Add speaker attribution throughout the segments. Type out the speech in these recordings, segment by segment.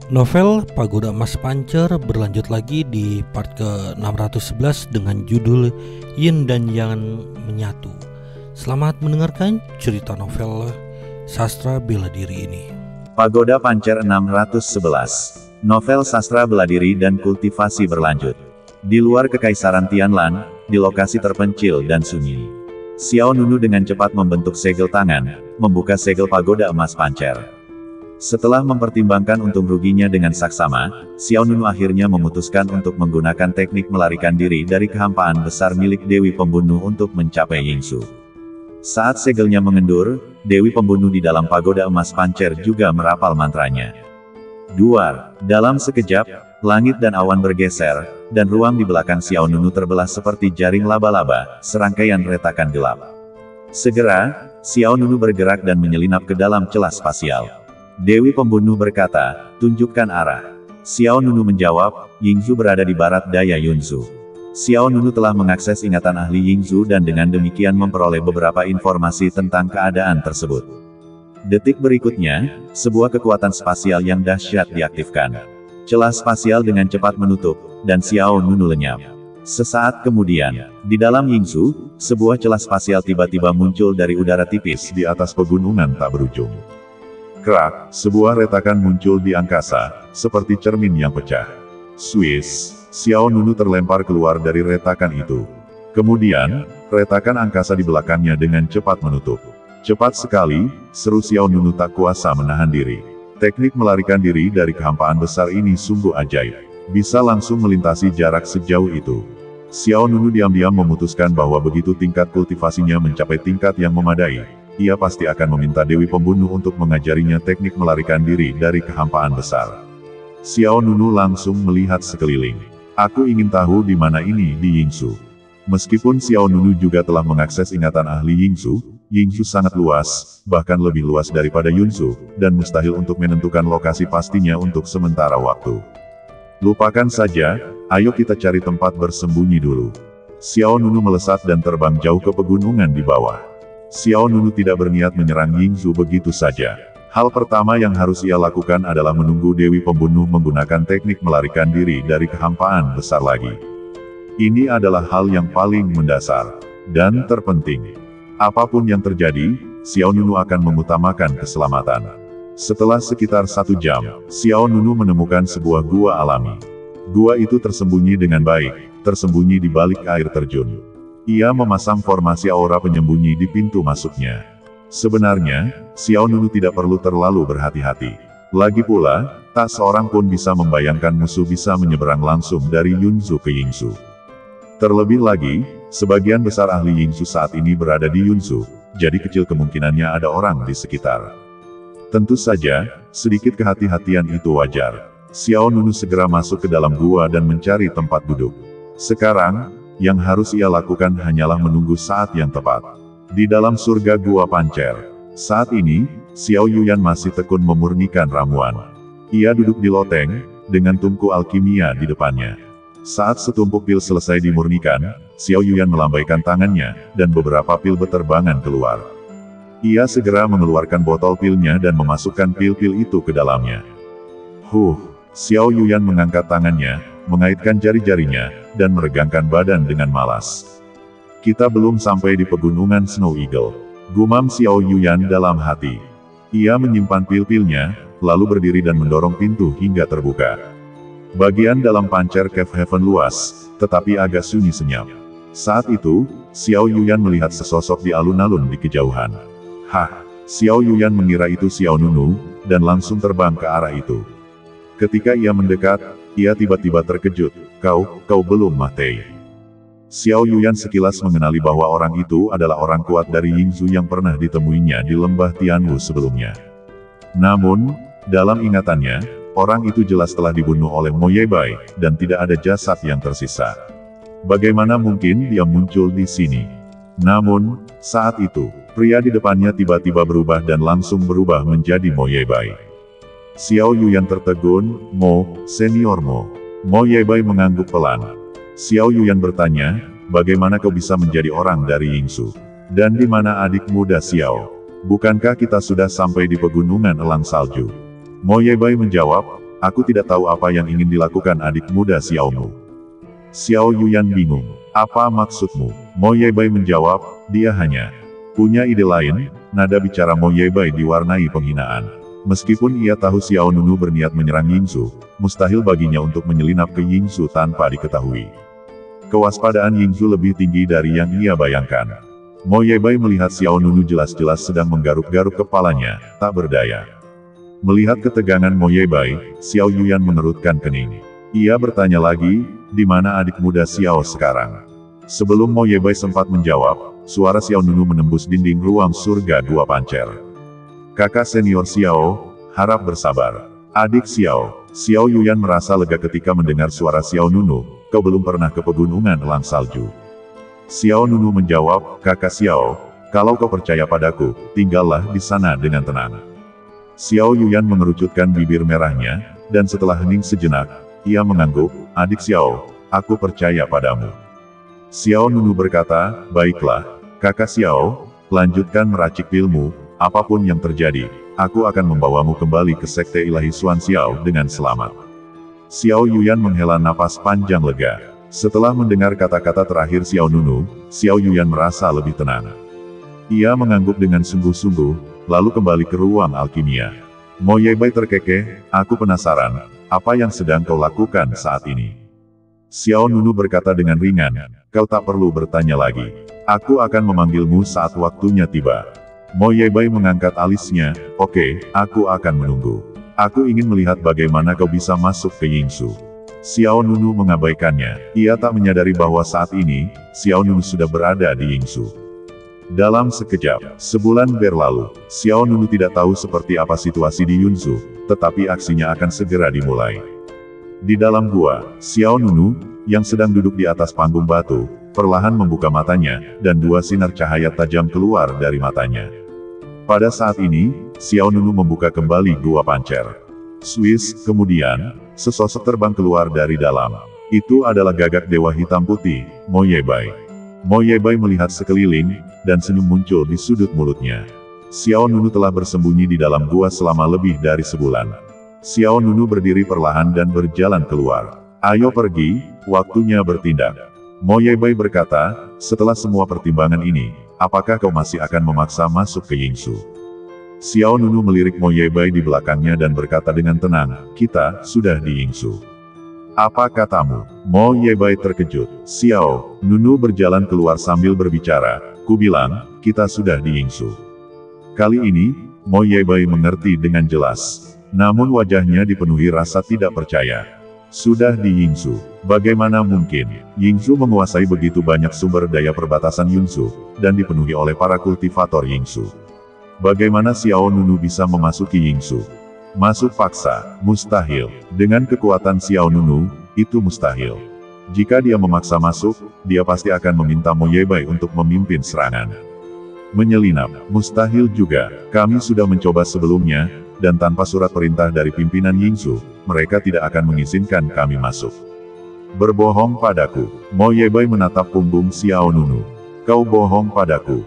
Speaker 1: Novel Pagoda Emas Pancer berlanjut lagi di part ke-611 dengan judul Yin dan Yang Menyatu. Selamat mendengarkan cerita novel sastra bela diri ini.
Speaker 2: Pagoda Pancer 611. Novel sastra bela diri dan kultivasi berlanjut. Di luar Kekaisaran Tianlan, di lokasi terpencil dan sunyi, Xiao Nunu dengan cepat membentuk segel tangan, membuka segel Pagoda Emas Pancer. Setelah mempertimbangkan untung ruginya dengan saksama, Xiao Nunu akhirnya memutuskan untuk menggunakan teknik melarikan diri dari kehampaan besar milik Dewi Pembunuh untuk mencapai Yingsu. Saat segelnya mengendur, Dewi Pembunuh di dalam Pagoda Emas Pancer juga merapal mantranya. Duar, dalam sekejap, langit dan awan bergeser, dan ruang di belakang Xiao Nunu terbelah seperti jaring laba-laba, serangkaian retakan gelap. Segera, Xiao Nunu bergerak dan menyelinap ke dalam celah spasial. Dewi Pembunuh berkata, "Tunjukkan arah." Xiao Nunu menjawab, "Yingzu berada di barat daya Yunzu." Xiao Nunu telah mengakses ingatan ahli Yingzu dan dengan demikian memperoleh beberapa informasi tentang keadaan tersebut. Detik berikutnya, sebuah kekuatan spasial yang dahsyat diaktifkan. Celah spasial dengan cepat menutup, dan Xiao Nunu lenyap. Sesaat kemudian, di dalam Yingzu, sebuah celah spasial tiba-tiba muncul dari udara tipis di atas pegunungan tak berujung. Krak, sebuah retakan muncul di angkasa, seperti cermin yang pecah. Swiss, Xiao Nunu terlempar keluar dari retakan itu. Kemudian, retakan angkasa di belakangnya dengan cepat menutup. Cepat sekali, seru Xiao Nunu tak kuasa menahan diri. Teknik melarikan diri dari kehampaan besar ini sungguh ajaib. Bisa langsung melintasi jarak sejauh itu. Xiao Nunu diam-diam memutuskan bahwa begitu tingkat kultivasinya mencapai tingkat yang memadai, ia pasti akan meminta Dewi Pembunuh untuk mengajarinya teknik melarikan diri dari kehampaan besar. Xiao Nunu langsung melihat sekeliling. "Aku ingin tahu di mana ini di Yingzu." Meskipun Xiao Nunu juga telah mengakses ingatan ahli Yingzu, Yingzu sangat luas, bahkan lebih luas daripada Yunzu, dan mustahil untuk menentukan lokasi pastinya untuk sementara waktu. "Lupakan saja, ayo kita cari tempat bersembunyi dulu." Xiao Nunu melesat dan terbang jauh ke pegunungan di bawah. Xiao Nunu tidak berniat menyerang Yingzu begitu saja. Hal pertama yang harus ia lakukan adalah menunggu Dewi Pembunuh menggunakan teknik melarikan diri dari kehampaan besar lagi. Ini adalah hal yang paling mendasar dan terpenting. Apapun yang terjadi, Xiao Nunu akan mengutamakan keselamatan. Setelah sekitar 1 jam, Xiao Nunu menemukan sebuah gua alami. Gua itu tersembunyi dengan baik, tersembunyi di balik air terjun. Ia memasang formasi aura penyembunyi di pintu masuknya. Sebenarnya, Xiao Nunu tidak perlu terlalu berhati-hati. Lagi pula, tak seorang pun bisa membayangkan musuh bisa menyeberang langsung dari Yunzu ke Yingzu. Terlebih lagi, sebagian besar ahli Yingzu saat ini berada di Yunzu, jadi kecil kemungkinannya ada orang di sekitar. Tentu saja, sedikit kehati-hatian itu wajar. Xiao Nunu segera masuk ke dalam gua dan mencari tempat duduk. Sekarang, yang harus ia lakukan hanyalah menunggu saat yang tepat. Di dalam surga Gua Pancer, saat ini, Xiao Yuyan masih tekun memurnikan ramuan. Ia duduk di loteng, dengan tungku alkimia di depannya. Saat setumpuk pil selesai dimurnikan, Xiao Yuyan melambaikan tangannya, dan beberapa pil berterbangan keluar. Ia segera mengeluarkan botol pilnya dan memasukkan pil-pil itu ke dalamnya. Xiao Yuyan mengangkat tangannya, mengaitkan jari-jarinya, dan meregangkan badan dengan malas. "Kita belum sampai di pegunungan Snow Eagle," gumam Xiao Yuyan dalam hati. Ia menyimpan pil-pilnya, lalu berdiri dan mendorong pintu hingga terbuka. Bagian dalam Pancer Cave Heaven luas, tetapi agak sunyi senyap. Saat itu, Xiao Yuyan melihat sesosok di alun-alun di kejauhan. Xiao Yuyan mengira itu Xiao Nunu, dan langsung terbang ke arah itu. Ketika ia mendekat, ia tiba-tiba terkejut. Kau belum mati." Xiao Yuyan sekilas mengenali bahwa orang itu adalah orang kuat dari Yingzu yang pernah ditemuinya di lembah Tianwu sebelumnya. Namun, dalam ingatannya, orang itu jelas telah dibunuh oleh Mo Yebai, dan tidak ada jasad yang tersisa. Bagaimana mungkin dia muncul di sini? Namun, saat itu, pria di depannya tiba-tiba berubah dan langsung berubah menjadi Mo Yebai. Xiao Yuyan tertegun, "Senior Mo." Mo Yebai mengangguk pelan. Xiao Yuyan bertanya, "Bagaimana kau bisa menjadi orang dari Yingzu? Dan di mana adik muda Xiao? Bukankah kita sudah sampai di pegunungan elang salju?" Mo Yebai menjawab,
Speaker 3: Aku tidak tahu apa yang ingin dilakukan adik muda Xiaomu. Xiao Yuyan bingung. Apa maksudmu? Mo Yebai menjawab, dia hanya punya ide lain. Nada bicara Mo Yebai diwarnai penghinaan. Meskipun ia tahu Xiao Nunu berniat menyerang Yingzu, mustahil baginya untuk menyelinap ke Yingzu tanpa diketahui. Kewaspadaan Yingzu lebih tinggi dari yang ia bayangkan. Mo Yebai melihat Xiao Nunu jelas-jelas sedang menggaruk-garuk kepalanya, tak berdaya. Melihat ketegangan Mo Yebai, Xiao Yuyan mengerutkan kening. Ia bertanya lagi, di mana adik muda Xiao sekarang? Sebelum Mo Yebai sempat menjawab, suara Xiao Nunu menembus dinding ruang surga Gua Pancer. Kakak senior Xiao, harap bersabar. Adik Xiao, Xiao Yuyan merasa lega ketika mendengar suara Xiao Nunu, kau belum pernah ke pegunungan elang salju. Xiao Nunu menjawab, kakak Xiao, kalau kau percaya padaku, tinggallah di sana dengan tenang. Xiao Yuyan mengerucutkan bibir merahnya, dan setelah hening sejenak, ia mengangguk, adik Xiao, aku percaya padamu. Xiao Nunu berkata, baiklah, kakak Xiao, lanjutkan meracik pilmu, apapun yang terjadi, aku akan membawamu kembali ke Sekte Ilahi Xuan Xiao dengan selamat. Xiao Yuyan menghela napas panjang lega. Setelah mendengar kata-kata terakhir Xiao Nunu, Xiao Yuyan merasa lebih tenang. Ia mengangguk dengan sungguh-sungguh, lalu kembali ke ruang alkimia. Mo Yebai terkekeh, aku penasaran, apa yang sedang kau lakukan saat ini? Xiao Nunu berkata dengan ringan, kau tak perlu bertanya lagi. Aku akan memanggilmu saat waktunya tiba. Mo Yebai mengangkat alisnya, oke, aku akan menunggu. Aku ingin melihat bagaimana kau bisa masuk ke Yingzu. Xiao Nunu mengabaikannya, ia tak menyadari bahwa saat ini, Xiao Nunu sudah berada di Yingzu. Dalam sekejap, sebulan berlalu, Xiao Nunu tidak tahu seperti apa situasi di Yunzu, tetapi aksinya akan segera dimulai. Di dalam gua, Xiao Nunu, yang sedang duduk di atas panggung batu, perlahan membuka matanya, dan dua sinar cahaya tajam keluar dari matanya. Pada saat ini, Xiao Nunu membuka kembali Gua Pancer. Swiss, kemudian, sesosok terbang keluar dari dalam. Itu adalah gagak dewa hitam putih, Mo Yebai. Mo Yebai melihat sekeliling, dan senyum muncul di sudut mulutnya. Xiao Nunu telah bersembunyi di dalam gua selama lebih dari sebulan. Xiao Nunu berdiri perlahan dan berjalan keluar. Ayo pergi, waktunya bertindak. Mo Yebai berkata, setelah semua pertimbangan ini, apakah kau masih akan memaksa masuk ke Yingzu? Xiao Nunu melirik Mo Yebai di belakangnya dan berkata dengan tenang, kita sudah di Yingzu. Apa katamu? Mo Yebai terkejut. Xiao Nunu berjalan keluar sambil berbicara, ku bilang, kita sudah di Yingzu. Kali ini, Mo Yebai mengerti dengan jelas. Namun wajahnya dipenuhi rasa tidak percaya. Sudah di Yingzu. Bagaimana mungkin? Yingzu menguasai begitu banyak sumber daya perbatasan Yunzu, dan dipenuhi oleh para kultivator Yingzu. Bagaimana Xiao Nunu bisa memasuki Yingzu? Masuk paksa, mustahil. Dengan kekuatan Xiao Nunu, itu mustahil. Jika dia memaksa masuk, dia pasti akan meminta Mo Yebai untuk memimpin serangan. Menyelinap, mustahil juga. Kami sudah mencoba sebelumnya, dan tanpa surat perintah dari pimpinan Yingzu, mereka tidak akan mengizinkan kami masuk. Berbohong padaku. Mo Yebai menatap punggung Xiao Nunu. Kau bohong padaku.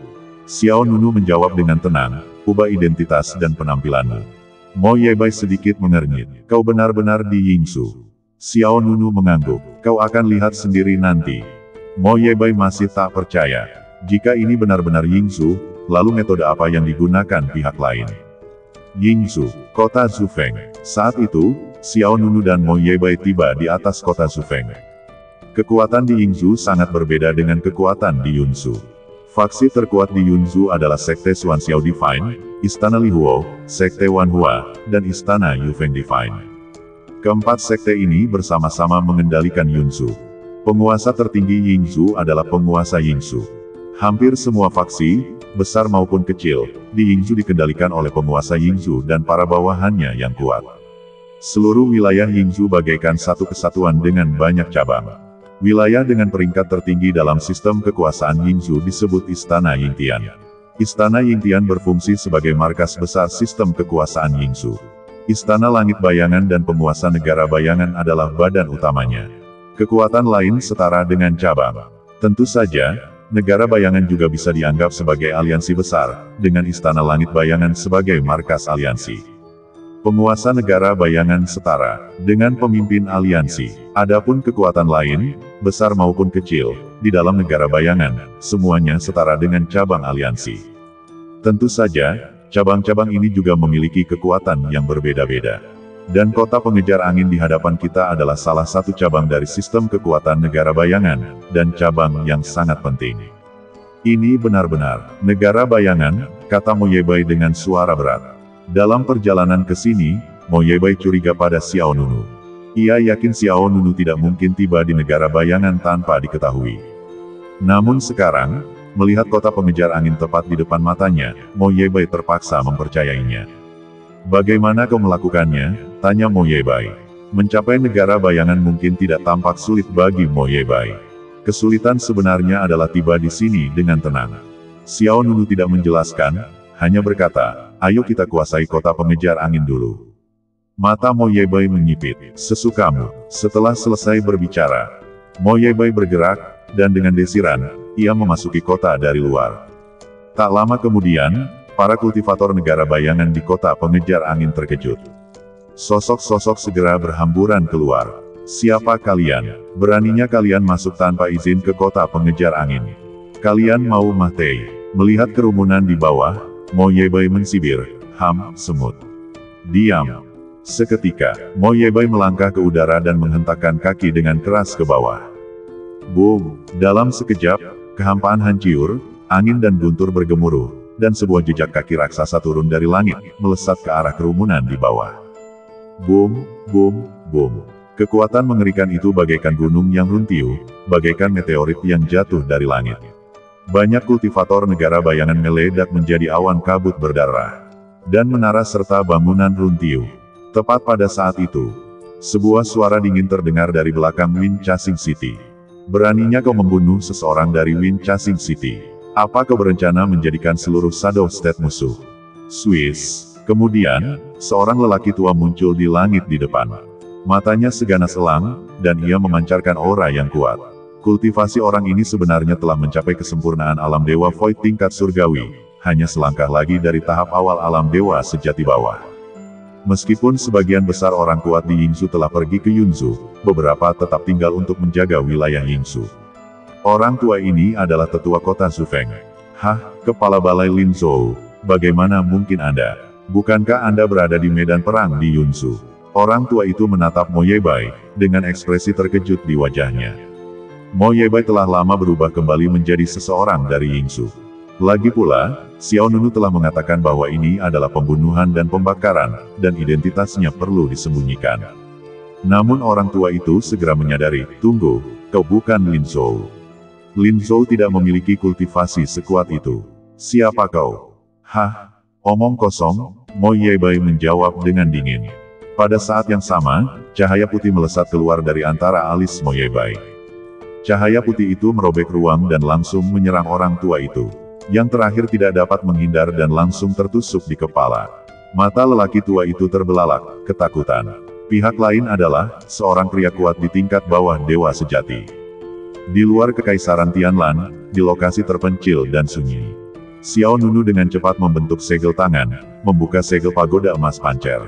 Speaker 3: Xiao Nunu menjawab dengan tenang, ubah identitas dan penampilanmu. Mo Yebai sedikit mengernyit. Kau benar-benar di Yingzu. Xiao Nunu mengangguk. Kau akan lihat sendiri nanti. Mo Yebai masih tak percaya. Jika ini benar-benar Yingzu, lalu metode apa yang digunakan pihak lain? Yingzu, kota Zufeng. Saat itu, Xiao Nunu dan Mo Yebai tiba di atas kota Zufeng. Kekuatan di Yingzu sangat berbeda dengan kekuatan di Yunzu. Faksi terkuat di Yunzu adalah Sekte Xuan Xiao Divine, Istana Lihuo, Sekte Wanhua, dan Istana Yufeng Divine. Keempat sekte ini bersama-sama mengendalikan Yunzu. Penguasa tertinggi Yingzu adalah penguasa Yingzu. Hampir semua faksi, besar maupun kecil, di Yingzu dikendalikan oleh penguasa Yingzu dan para bawahannya yang kuat. Seluruh wilayah Yingzu bagaikan satu kesatuan dengan banyak cabang. Wilayah dengan peringkat tertinggi dalam sistem kekuasaan Yingzu disebut Istana Yingtian. Istana Yingtian berfungsi sebagai markas besar sistem kekuasaan Yingzu. Istana Langit Bayangan dan Penguasa Negara Bayangan adalah badan utamanya. Kekuatan lain setara dengan cabang. Tentu saja, Negara Bayangan juga bisa dianggap sebagai aliansi besar, dengan Istana Langit Bayangan sebagai markas aliansi. Penguasa negara bayangan setara dengan pemimpin aliansi. Adapun kekuatan lain, besar maupun kecil, di dalam negara bayangan, semuanya setara dengan cabang aliansi. Tentu saja, cabang-cabang ini juga memiliki kekuatan yang berbeda-beda. Dan kota pengejar angin di hadapan kita adalah salah satu cabang dari sistem kekuatan negara bayangan, dan cabang yang sangat penting. Ini benar-benar negara bayangan, kata Mo Yebai dengan suara berat. Dalam perjalanan ke sini, Mo Yebai curiga pada Xiao Nunu. Ia yakin Xiao Nunu tidak mungkin tiba di negara bayangan tanpa diketahui. Namun sekarang, melihat kota pengejar angin tepat di depan matanya, Mo Yebai terpaksa mempercayainya. Bagaimana kau melakukannya? Tanya Mo Yebai. Mencapai negara bayangan mungkin tidak tampak sulit bagi Mo Yebai. Kesulitan sebenarnya adalah tiba di sini dengan tenang. Xiao Nunu tidak menjelaskan, hanya berkata, ayo kita kuasai kota pengejar angin dulu. Mata Mo Yebai menyipit, sesukamu. Setelah selesai berbicara, Mo Yebai bergerak, dan dengan desiran, ia memasuki kota dari luar. Tak lama kemudian, para kultivator negara bayangan di kota pengejar angin terkejut. Sosok-sosok segera berhamburan keluar. Siapa kalian? Beraninya kalian masuk tanpa izin ke kota pengejar angin? Kalian mau mati? Melihat kerumunan di bawah, Mo Yebai mensibir, semut. Diam. Seketika, Mo Yebai melangkah ke udara dan menghentakkan kaki dengan keras ke bawah. Boom! Dalam sekejap, kehampaan hancur, angin dan guntur bergemuruh, dan sebuah jejak kaki raksasa turun dari langit, melesat ke arah kerumunan di bawah. Boom, boom, boom. Kekuatan mengerikan itu bagaikan gunung yang runtuh, bagaikan meteorit yang jatuh dari langit. Banyak kultivator negara bayangan meledak menjadi awan kabut berdarah. Dan menara serta bangunan runtuh. Tepat pada saat itu, sebuah suara dingin terdengar dari belakang Wind Chasing City. Beraninya kau membunuh seseorang dari Wind Chasing City. Apa kau berencana menjadikan seluruh Shadow State musuh? Swiss. Kemudian, seorang lelaki tua muncul di langit di depan. Matanya seganas elang, dan ia memancarkan aura yang kuat. Kultivasi orang ini sebenarnya telah mencapai kesempurnaan alam dewa void tingkat surgawi, hanya selangkah lagi dari tahap awal alam dewa sejati bawah. Meskipun sebagian besar orang kuat di Yingzhou telah pergi ke Yunzhou, beberapa tetap tinggal untuk menjaga wilayah Yingzhou. Orang tua ini adalah tetua kota Zufeng. Kepala balai Lin Zhou, bagaimana mungkin Anda? Bukankah Anda berada di medan perang di Yunzhou? Orang tua itu menatap Mo Yebai, dengan ekspresi terkejut di wajahnya. Mo Yebai telah lama berubah kembali menjadi seseorang dari Yingzhou. Lagi pula, Xiao Nunu telah mengatakan bahwa ini adalah pembunuhan dan pembakaran, dan identitasnya perlu disembunyikan. Namun orang tua itu segera menyadari, tunggu, kau bukan Lin Zhou. Lin Zhou tidak memiliki kultivasi sekuat itu. Siapa kau? Omong kosong, Mo Yebai menjawab dengan dingin. Pada saat yang sama, cahaya putih melesat keluar dari antara alis Mo Yebai. Cahaya putih itu merobek ruang dan langsung menyerang orang tua itu. Yang terakhir tidak dapat menghindar dan langsung tertusuk di kepala. Mata lelaki tua itu terbelalak, ketakutan. Pihak lain adalah, seorang pria kuat di tingkat bawah dewa sejati. Di luar Kekaisaran Tianlan, di lokasi terpencil dan sunyi. Xiao Nunu dengan cepat membentuk segel tangan, membuka segel pagoda emas pancer.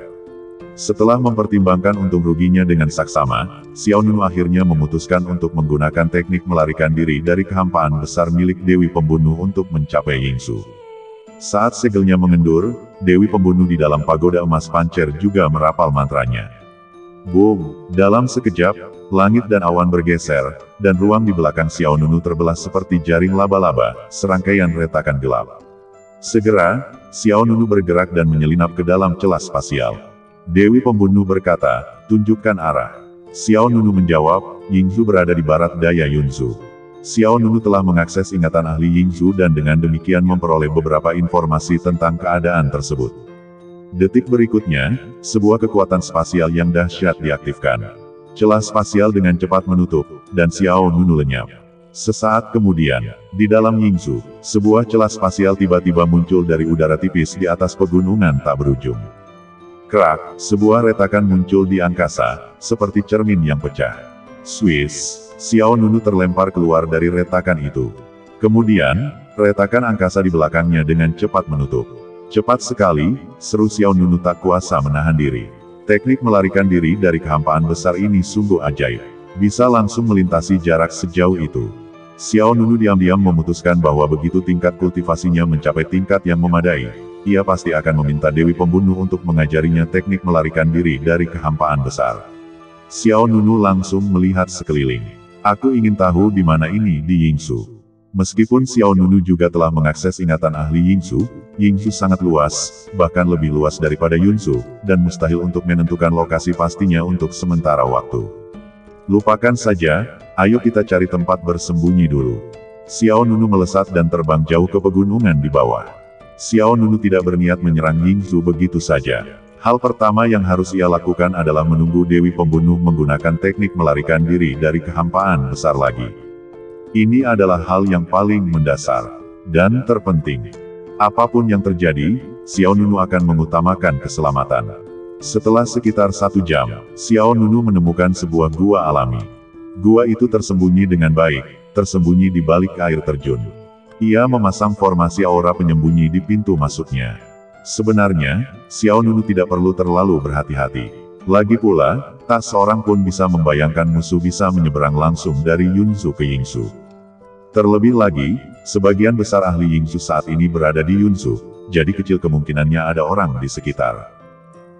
Speaker 3: Setelah mempertimbangkan untung ruginya dengan saksama, Xiao Nunu akhirnya memutuskan untuk menggunakan teknik melarikan diri dari kehampaan besar milik Dewi Pembunuh untuk mencapai Yingzhou. Saat segelnya mengendur, Dewi Pembunuh di dalam pagoda emas pancer juga merapal mantranya. Boom! Dalam sekejap, langit dan awan bergeser, dan ruang di belakang Xiao Nunu terbelah seperti jaring laba-laba, serangkaian retakan gelap. Segera, Xiao Nunu bergerak dan menyelinap ke dalam celah spasial. Dewi Pembunuh berkata, tunjukkan arah. Xiao Nunu menjawab, Yingzhou berada di barat daya Yunzhou. Xiao Nunu telah mengakses ingatan ahli Yingzhou dan dengan demikian memperoleh beberapa informasi tentang keadaan tersebut. Detik berikutnya, sebuah kekuatan spasial yang dahsyat diaktifkan. Celah spasial dengan cepat menutup, dan Xiao Nunu lenyap. Sesaat kemudian, di dalam Yingzhou, sebuah celah spasial tiba-tiba muncul dari udara tipis di atas pegunungan tak berujung. Krak, sebuah retakan muncul di angkasa, seperti cermin yang pecah. Swiss, Xiao Nunu terlempar keluar dari retakan itu. Kemudian, retakan angkasa di belakangnya dengan cepat menutup. Cepat sekali, seru Xiao Nunu tak kuasa menahan diri. Teknik melarikan diri dari kehampaan besar ini sungguh ajaib. Bisa langsung melintasi jarak sejauh itu. Xiao Nunu diam-diam memutuskan bahwa begitu tingkat kultivasinya mencapai tingkat yang memadai, ia pasti akan meminta Dewi Pembunuh untuk mengajarinya teknik melarikan diri dari kehampaan besar. Xiao Nunu langsung melihat sekeliling. Aku ingin tahu di mana ini di Yingsu. Meskipun Xiao Nunu juga telah mengakses ingatan ahli Yingsu, Yingsu sangat luas, bahkan lebih luas daripada Yunsu, dan mustahil untuk menentukan lokasi pastinya untuk sementara waktu. Lupakan saja, ayo kita cari tempat bersembunyi dulu. Xiao Nunu melesat dan terbang jauh ke pegunungan di bawah. Xiao Nunu tidak berniat menyerang Yingsu begitu saja. Hal pertama yang harus ia lakukan adalah menunggu Dewi Pembunuh menggunakan teknik melarikan diri dari kehampaan besar lagi. Ini adalah hal yang paling mendasar dan terpenting. Apapun yang terjadi, Xiao Nunu akan mengutamakan keselamatan. Setelah sekitar 1 jam, Xiao Nunu menemukan sebuah gua alami. Gua itu tersembunyi dengan baik, tersembunyi di balik air terjun. Ia memasang formasi aura penyembunyi di pintu masuknya. Sebenarnya, Xiao Nunu tidak perlu terlalu berhati-hati. Lagi pula, tak seorang pun bisa membayangkan musuh bisa menyeberang langsung dari Yunsu ke Yingsu. Terlebih lagi, sebagian besar ahli Yingsu saat ini berada di Yunsu, jadi kecil kemungkinannya ada orang di sekitar.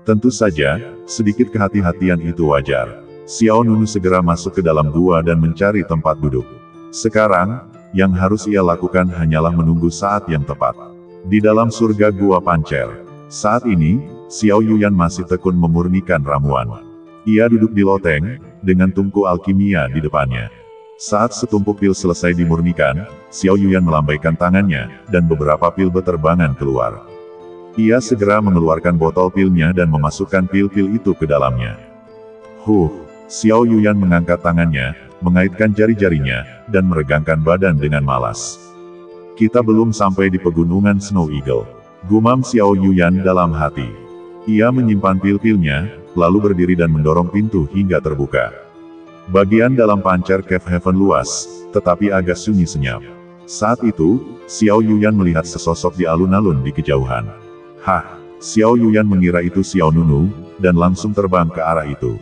Speaker 3: Tentu saja, sedikit kehati-hatian itu wajar. Xiao Nunu segera masuk ke dalam gua dan mencari tempat duduk. Sekarang, yang harus ia lakukan hanyalah menunggu saat yang tepat. Di dalam surga gua pancer. Saat ini, Xiao Yuyan masih tekun memurnikan ramuan. Ia duduk di loteng, dengan tungku alkimia di depannya. Saat setumpuk pil selesai dimurnikan, Xiao Yuyan melambaikan tangannya, dan beberapa pil berterbangan keluar. Ia segera mengeluarkan botol pilnya dan memasukkan pil-pil itu ke dalamnya. Xiao Yuyan mengangkat tangannya, mengaitkan jari-jarinya, dan meregangkan badan dengan malas. Kita belum sampai di pegunungan Snow Eagle. Gumam Xiao Yuyan dalam hati. Ia menyimpan pil-pilnya, lalu berdiri dan mendorong pintu hingga terbuka. Bagian dalam pancer Cave Heaven luas, tetapi agak sunyi senyap. Saat itu, Xiao Yuyan melihat sesosok di alun-alun di kejauhan. Xiao Yuyan mengira itu Xiao Nunu, dan langsung terbang ke arah itu.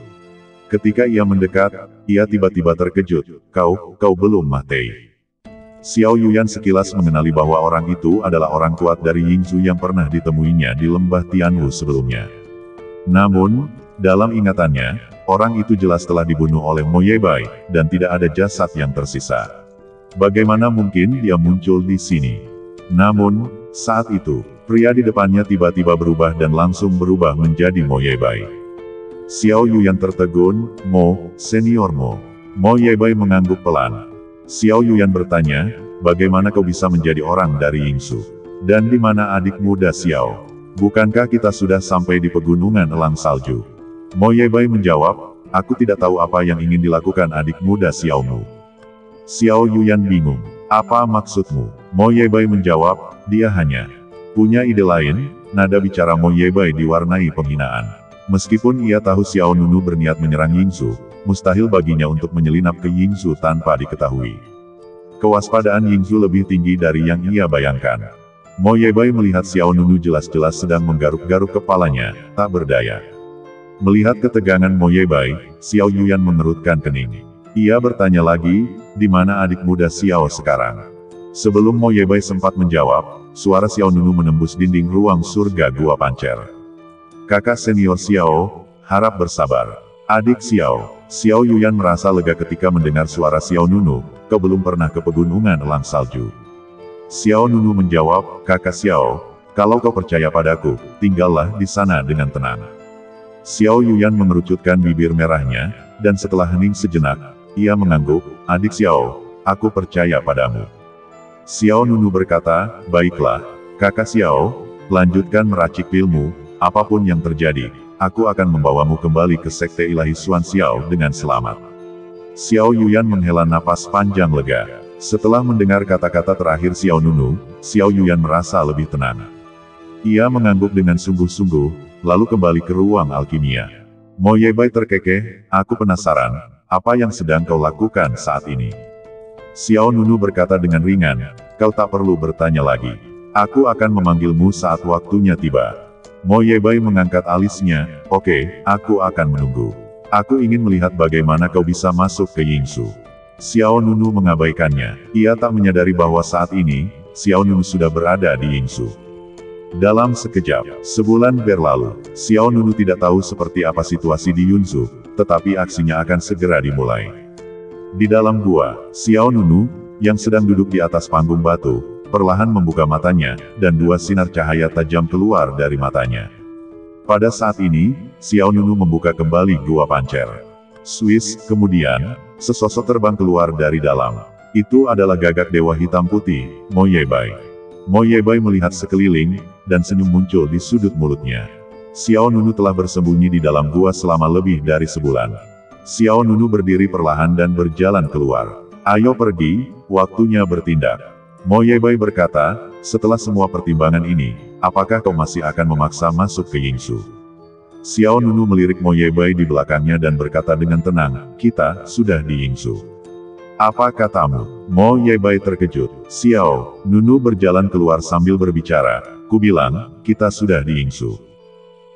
Speaker 3: Ketika ia mendekat, ia tiba-tiba terkejut. Kau belum mati. Xiao Yuyan sekilas mengenali bahwa orang itu adalah orang kuat dari Yingsu yang pernah ditemuinya di lembah Tianwu sebelumnya. Namun, dalam ingatannya, orang itu jelas telah dibunuh oleh Mo Yebai, dan tidak ada jasad yang tersisa. Bagaimana mungkin dia muncul di sini? Namun, saat itu, pria di depannya tiba-tiba berubah dan langsung berubah menjadi Mo Yebai. Xiao Yuyan tertegun, Senior Mo. Mo Yebai mengangguk pelan. Xiao Yuyan bertanya, bagaimana kau bisa menjadi orang dari Yingsu? Dan di mana adik muda Xiao? Bukankah kita sudah sampai di pegunungan elang salju? Mo Yebai menjawab, aku tidak tahu apa yang ingin dilakukan adik muda Xiaomu. Xiao Yuyan bingung. Apa maksudmu? Mo Yebai menjawab, dia hanya punya ide lain. Nada bicara Mo Yebai diwarnai penghinaan. Meskipun ia tahu Xiao Nunu berniat menyerang Yingsu, mustahil baginya untuk menyelinap ke Yingsu tanpa diketahui. Kewaspadaan Yingsu lebih tinggi dari yang ia bayangkan. Mo Yebai melihat Xiao Nunu jelas-jelas sedang menggaruk-garuk kepalanya, tak berdaya. Melihat ketegangan Mo Yebai, Xiao Yuyan mengerutkan kening. Ia bertanya lagi, di mana adik muda Xiao sekarang? Sebelum Mo Yebai sempat menjawab, suara Xiao Nunu menembus dinding ruang surga gua pancer. Kakak senior Xiao, harap bersabar. Adik Xiao. Xiao Yuyan merasa lega ketika mendengar suara Xiao Nunu, kau belum pernah ke pegunungan elang salju. Xiao Nunu menjawab, kakak Xiao, kalau kau percaya padaku, tinggallah di sana dengan tenang. Xiao Yuyan mengerucutkan bibir merahnya, dan setelah hening sejenak, ia mengangguk, adik Xiao, aku percaya padamu. Xiao Nunu berkata, baiklah, kakak Xiao, lanjutkan meracik pilmu, apapun yang terjadi, aku akan membawamu kembali ke Sekte Ilahi Xuan Xiao dengan selamat. Xiao Yuyan menghela napas panjang lega. Setelah mendengar kata-kata terakhir Xiao Nunu, Xiao Yuyan merasa lebih tenang. Ia mengangguk dengan sungguh-sungguh, lalu kembali ke ruang alkimia. Mo Yebai terkekeh, aku penasaran, apa yang sedang kau lakukan saat ini? Xiao Nunu berkata dengan ringan, kau tak perlu bertanya lagi. Aku akan memanggilmu saat waktunya tiba. Mo Yebai mengangkat alisnya. Oke, aku akan menunggu. Aku ingin melihat bagaimana kau bisa masuk ke Yingsu. Xiao Nunu mengabaikannya. Ia tak menyadari bahwa saat ini, Xiao Nunu sudah berada di Yingsu. Dalam sekejap, sebulan berlalu, Xiao Nunu tidak tahu seperti apa situasi di Yunsu, tetapi aksinya akan segera dimulai. Di dalam gua, Xiao Nunu, yang sedang duduk di atas panggung batu, perlahan membuka matanya, dan dua sinar cahaya tajam keluar dari matanya. Pada saat ini, Xiao Nunu membuka kembali gua pancer. Swiss, kemudian, sesosok terbang keluar dari dalam. Itu adalah gagak dewa hitam putih, Mo Yebai. Mo Yebai melihat sekeliling, dan senyum muncul di sudut mulutnya. Xiao Nunu telah bersembunyi di dalam gua selama lebih dari sebulan. Xiao Nunu berdiri perlahan dan berjalan keluar. Ayo pergi, waktunya bertindak. Mo Yebai berkata, setelah semua pertimbangan ini, apakah kau masih akan memaksa masuk ke Yingsu? Xiao Nunu melirik Mo Yebai di belakangnya dan berkata dengan tenang, kita sudah di Yingsu. Apa katamu? Mo Yebai terkejut. Xiao Nunu berjalan keluar sambil berbicara, kubilang, kita sudah di Yingsu.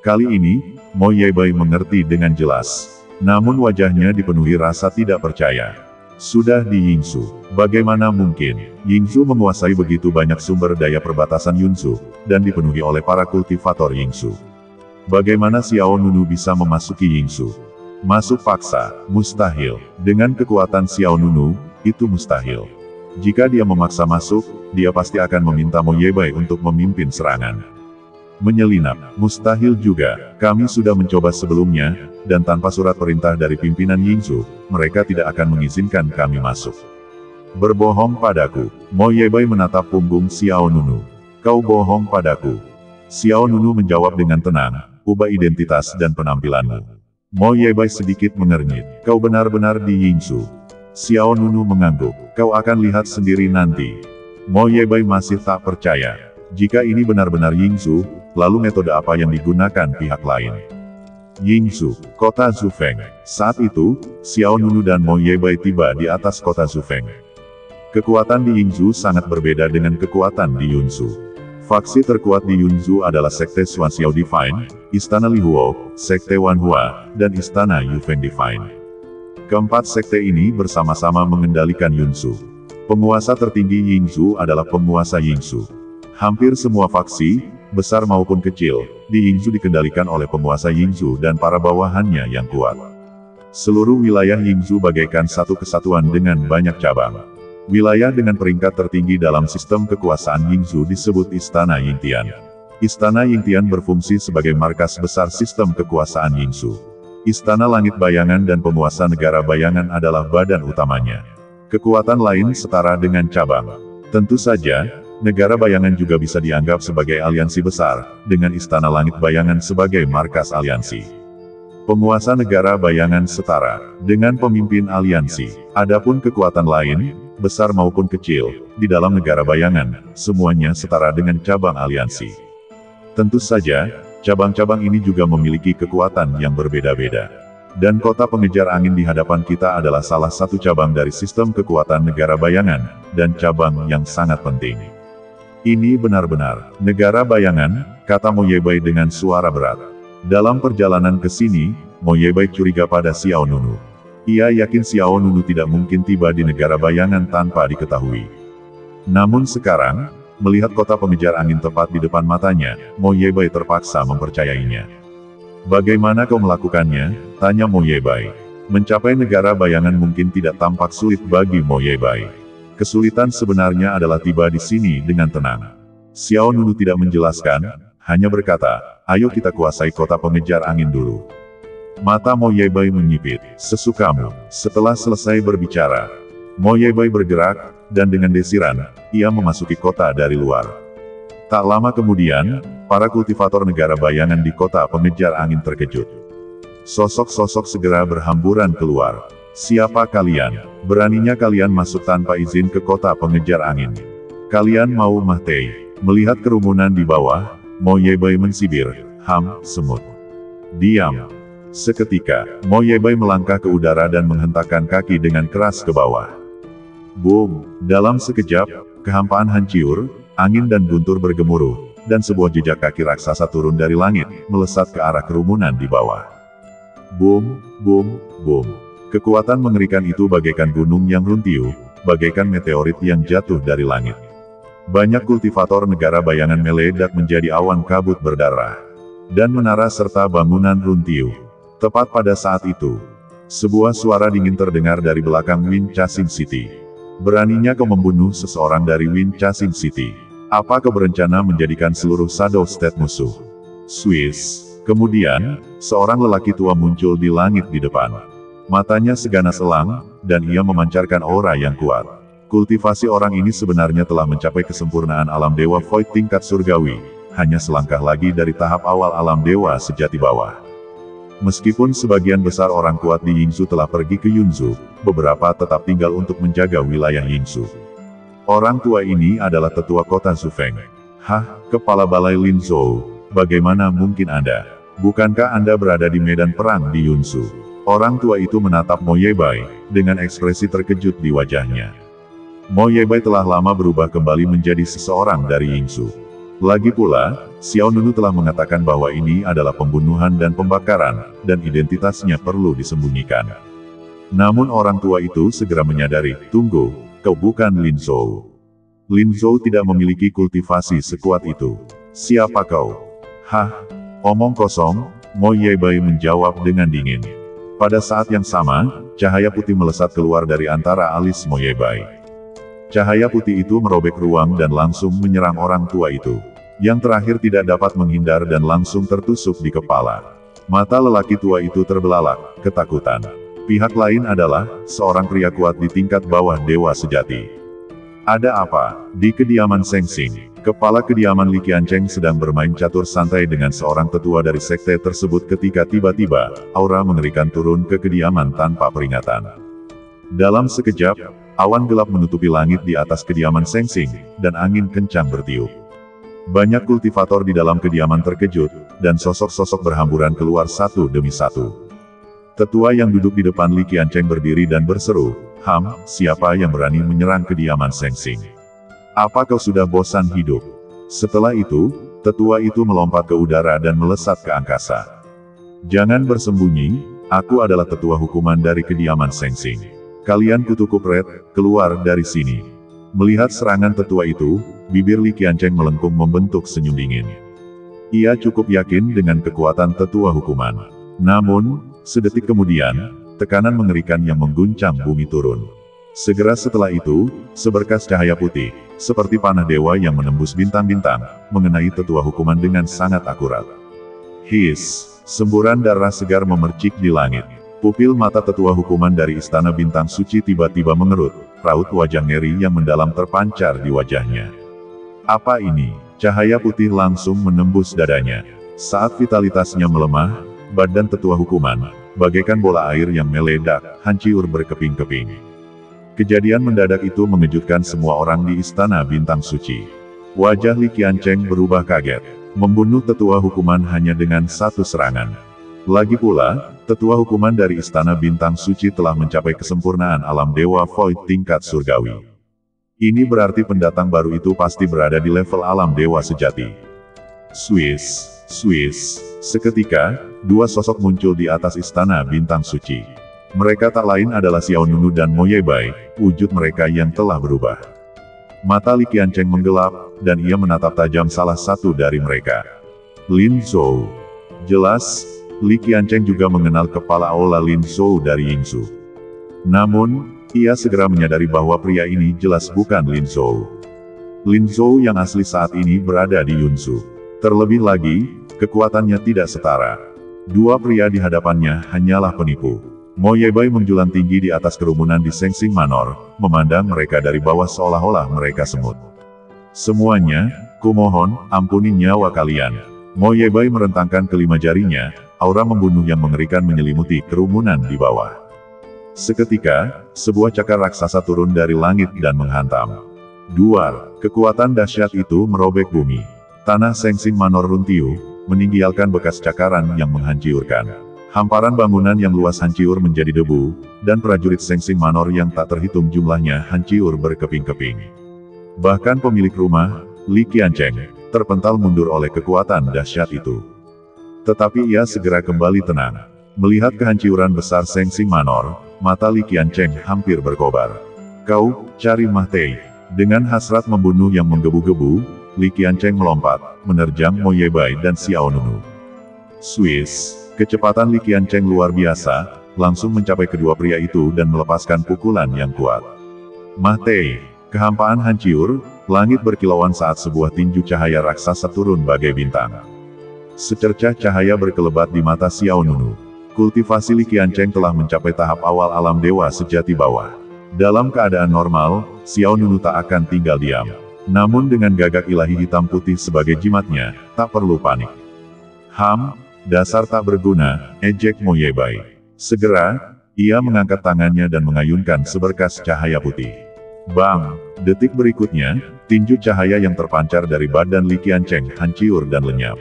Speaker 3: Kali ini, Mo Yebai mengerti dengan jelas. Namun wajahnya dipenuhi rasa tidak percaya. Sudah di Yingsu. Bagaimana mungkin? Yingsu menguasai begitu banyak sumber daya perbatasan Yunsu, dan dipenuhi oleh para kultivator Yingsu. Bagaimana Xiao Nunu bisa memasuki Yingsu? Masuk paksa, mustahil. Dengan kekuatan Xiao Nunu, itu mustahil. Jika dia memaksa masuk, dia pasti akan meminta Mo Yebai untuk memimpin serangan. Menyelinap, mustahil juga. Kami sudah mencoba sebelumnya, dan tanpa surat perintah dari pimpinan Yingsu, mereka tidak akan mengizinkan kami masuk. Berbohong padaku. Mo Yebai menatap punggung Xiao Nunu. Kau bohong padaku. Xiao Nunu menjawab dengan tenang, ubah identitas dan penampilanmu. Mo Yebai sedikit mengernyit. Kau benar-benar di Yingsu. Xiao Nunu mengangguk. Kau akan lihat sendiri nanti. Mo Yebai masih tak percaya. Jika ini benar-benar Yingsu, lalu metode apa yang digunakan pihak lain? Yingsu, kota Zufeng. Saat itu, Xiao Nunu dan Mo Yebai tiba di atas kota Zufeng. Kekuatan di Yingsu sangat berbeda dengan kekuatan di Yunsu. Faksi terkuat di Yunsu adalah Sekte Xuanxiao Divine, Istana Lihuo, Sekte Wanhua, dan Istana Yufeng Divine. Keempat sekte ini bersama-sama mengendalikan Yunsu. Penguasa tertinggi Yingsu adalah penguasa Yingsu. Hampir semua faksi, besar maupun kecil, di Yingsu dikendalikan oleh penguasa Yingsu dan para bawahannya yang kuat. Seluruh wilayah Yingsu bagaikan satu kesatuan dengan banyak cabang. Wilayah dengan peringkat tertinggi dalam sistem kekuasaan Yingsu disebut Istana Yingtian. Istana Yingtian berfungsi sebagai markas besar sistem kekuasaan Yingsu. Istana Langit Bayangan dan Penguasa Negara Bayangan adalah badan utamanya. Kekuatan lain setara dengan cabang. Tentu saja, Negara Bayangan juga bisa dianggap sebagai aliansi besar, dengan Istana Langit Bayangan sebagai markas aliansi. Penguasa Negara Bayangan setara dengan pemimpin aliansi. Adapun kekuatan lain, besar maupun kecil, di dalam Negara Bayangan, semuanya setara dengan cabang aliansi. Tentu saja, cabang-cabang ini juga memiliki kekuatan yang berbeda-beda. Dan kota pengejar angin di hadapan kita adalah salah satu cabang dari sistem kekuatan Negara Bayangan, dan cabang yang sangat penting. Ini benar-benar negara bayangan, kata Mo Yebai dengan suara berat. Dalam perjalanan ke sini, Mo Yebai curiga pada Xiao Nunu. Ia yakin Xiao Nunu tidak mungkin tiba di negara bayangan tanpa diketahui. Namun sekarang, melihat kota pengejar angin tepat di depan matanya, Mo Yebai terpaksa mempercayainya. Bagaimana kau melakukannya? Tanya Mo Yebai. Mencapai negara bayangan mungkin tidak tampak sulit bagi Mo Yebai. Kesulitan sebenarnya adalah tiba di sini dengan tenang. Xiao Nunu tidak menjelaskan, hanya berkata, ayo kita kuasai kota pengejar angin dulu. Mata Mo Yebai menyipit, sesukamu. Setelah selesai berbicara, Mo Yebai bergerak, dan dengan desiran, ia memasuki kota dari luar. Tak lama kemudian, para kultivator negara bayangan di kota pengejar angin terkejut. Sosok-sosok segera berhamburan keluar. Siapa kalian? Beraninya kalian masuk tanpa izin ke kota pengejar angin? Kalian mau mati? Melihat kerumunan di bawah, Mo Yebai mensibir, semut. Diam. Seketika, Mo Yebai melangkah ke udara dan menghentakkan kaki dengan keras ke bawah. Boom! Dalam sekejap, kehampaan hancur, angin dan guntur bergemuruh, dan sebuah jejak kaki raksasa turun dari langit, melesat ke arah kerumunan di bawah. Boom, boom, boom. Kekuatan mengerikan itu bagaikan gunung yang runtuh, bagaikan meteorit yang jatuh dari langit. Banyak kultivator negara bayangan meledak menjadi awan kabut berdarah. Dan menara serta bangunan runtuh. Tepat pada saat itu, sebuah suara dingin terdengar dari belakang Winchasing City. Beraninya kau membunuh seseorang dari Winchasing City. Apa kau berencana menjadikan seluruh Shadow State musuh? Swiss. Kemudian, seorang lelaki tua muncul di langit di depan. Matanya seganas elang, dan ia memancarkan aura yang kuat. Kultivasi orang ini sebenarnya telah mencapai kesempurnaan alam dewa Void tingkat surgawi, hanya selangkah lagi dari tahap awal alam dewa sejati bawah. Meskipun sebagian besar orang kuat di Yingzhou telah pergi ke Yunzhou, beberapa tetap tinggal untuk menjaga wilayah Yingzhou. Orang tua ini adalah tetua kota Zufeng. Hah, kepala balai Lin Zhou, bagaimana mungkin Anda? Bukankah Anda berada di medan perang di Yunzhou? Orang tua itu menatap Mo Yebai, dengan ekspresi terkejut di wajahnya. Mo Yebai telah lama berubah kembali menjadi seseorang dari Yingzhou. Lagi pula, Xiao Nunu telah mengatakan bahwa ini adalah pembunuhan dan pembakaran, dan identitasnya perlu disembunyikan. Namun orang tua itu segera menyadari, tunggu, kau bukan Lin Zhou. Lin Zhou tidak memiliki kultivasi sekuat itu. Siapa kau? Hah? Omong kosong, Mo Yebai menjawab dengan dingin. Pada saat yang sama, cahaya putih melesat keluar dari antara alis Mo Yebai. Cahaya putih itu merobek ruang dan langsung menyerang orang tua itu. Yang terakhir tidak dapat menghindar dan langsung tertusuk di kepala. Mata lelaki tua itu terbelalak, ketakutan. Pihak lain adalah, seorang pria kuat di tingkat bawah dewa sejati. Ada apa? Di kediaman Seng Xing, kepala kediaman Li Qiancheng sedang bermain catur santai dengan seorang tetua dari sekte tersebut ketika tiba-tiba, aura mengerikan turun ke kediaman tanpa peringatan. Dalam sekejap, awan gelap menutupi langit di atas kediaman Seng Xing, dan angin kencang bertiup. Banyak kultivator di dalam kediaman terkejut, dan sosok-sosok berhamburan keluar satu demi satu. Tetua yang duduk di depan Li Qiancheng berdiri dan berseru, siapa yang berani menyerang kediaman Seng Xing? Apa kau sudah bosan hidup? Setelah itu, tetua itu melompat ke udara dan melesat ke angkasa. Jangan bersembunyi, aku adalah tetua hukuman dari kediaman Seng Xing. Kalian kutu kupret, keluar dari sini. Melihat serangan tetua itu, bibir Li Qiancheng melengkung membentuk senyum dingin. Ia cukup yakin dengan kekuatan tetua hukuman. Namun, sedetik kemudian, tekanan mengerikan yang mengguncang bumi turun. Segera setelah itu, seberkas cahaya putih, seperti panah dewa yang menembus bintang-bintang, mengenai tetua hukuman dengan sangat akurat. Hiss, semburan darah segar memercik di langit. Pupil mata tetua hukuman dari istana bintang suci tiba-tiba mengerut, raut wajah ngeri yang mendalam terpancar di wajahnya. Apa ini? Cahaya putih langsung menembus dadanya. Saat vitalitasnya melemah, badan tetua hukuman, bagaikan bola air yang meledak, hancur berkeping-keping. Kejadian mendadak itu mengejutkan semua orang di istana bintang suci. Wajah Li Qiancheng berubah kaget. Membunuh tetua hukuman hanya dengan satu serangan. Lagi pula, tetua hukuman dari istana bintang suci telah mencapai kesempurnaan alam dewa Void tingkat surgawi. Ini berarti pendatang baru itu pasti berada di level alam dewa sejati. Swiss. Seketika, dua sosok muncul di atas istana bintang suci. Mereka tak lain adalah Xiao Nunu dan Mo Yebai, wujud mereka yang telah berubah. Mata Li Qiancheng menggelap, dan ia menatap tajam salah satu dari mereka. Lin Zhou. Jelas, Li Qiancheng juga mengenal kepala aula Lin Zhou dari Yingzhou. Namun, ia segera menyadari bahwa pria ini jelas bukan Lin Zhou. Lin Zhou yang asli saat ini berada di Yunzhou. Terlebih lagi, kekuatannya tidak setara. Dua pria di hadapannya hanyalah penipu. Mo Yebai menjulang tinggi di atas kerumunan di Seng Xing Manor, memandang mereka dari bawah seolah-olah mereka semut. Semuanya, kumohon, ampuni nyawa kalian. Mo Yebai merentangkan kelima jarinya, aura membunuh yang mengerikan menyelimuti kerumunan di bawah. Seketika, sebuah cakar raksasa turun dari langit dan menghantam. Duar, kekuatan dahsyat itu merobek bumi. Tanah Seng Xing Manor runtuh, meninggalkan bekas cakaran yang menghancurkan. Hamparan bangunan yang luas hancur menjadi debu, dan prajurit Seng Xing Manor yang tak terhitung jumlahnya hancur berkeping-keping. Bahkan pemilik rumah, Li Qiancheng terpental mundur oleh kekuatan dahsyat itu. Tetapi ia segera kembali tenang. Melihat kehancuran besar Seng Sing Manor, mata Li Qiancheng hampir berkobar. Kau, cari Ma Tei. Dengan hasrat membunuh yang menggebu-gebu, Li Qiancheng melompat, menerjang Mo Yebai dan Xiao Nunu. Swiss, kecepatan Li Qiancheng luar biasa, langsung mencapai kedua pria itu dan melepaskan pukulan yang kuat. Ma Tei, kehampaan hancur, langit berkilauan saat sebuah tinju cahaya raksasa turun bagai bintang. Secercah cahaya berkelebat di mata Xiao Nunu. Kultivasi Li Qiancheng telah mencapai tahap awal alam dewa sejati bawah. Dalam keadaan normal, Xiao Nunu tak akan tinggal diam. Namun dengan gagak ilahi hitam putih sebagai jimatnya, tak perlu panik. Dasar tak berguna, ejek Mo Yebai. Segera, ia mengangkat tangannya dan mengayunkan seberkas cahaya putih. Bang! Detik berikutnya, tinju cahaya yang terpancar dari badan Li Qiancheng hancur dan lenyap.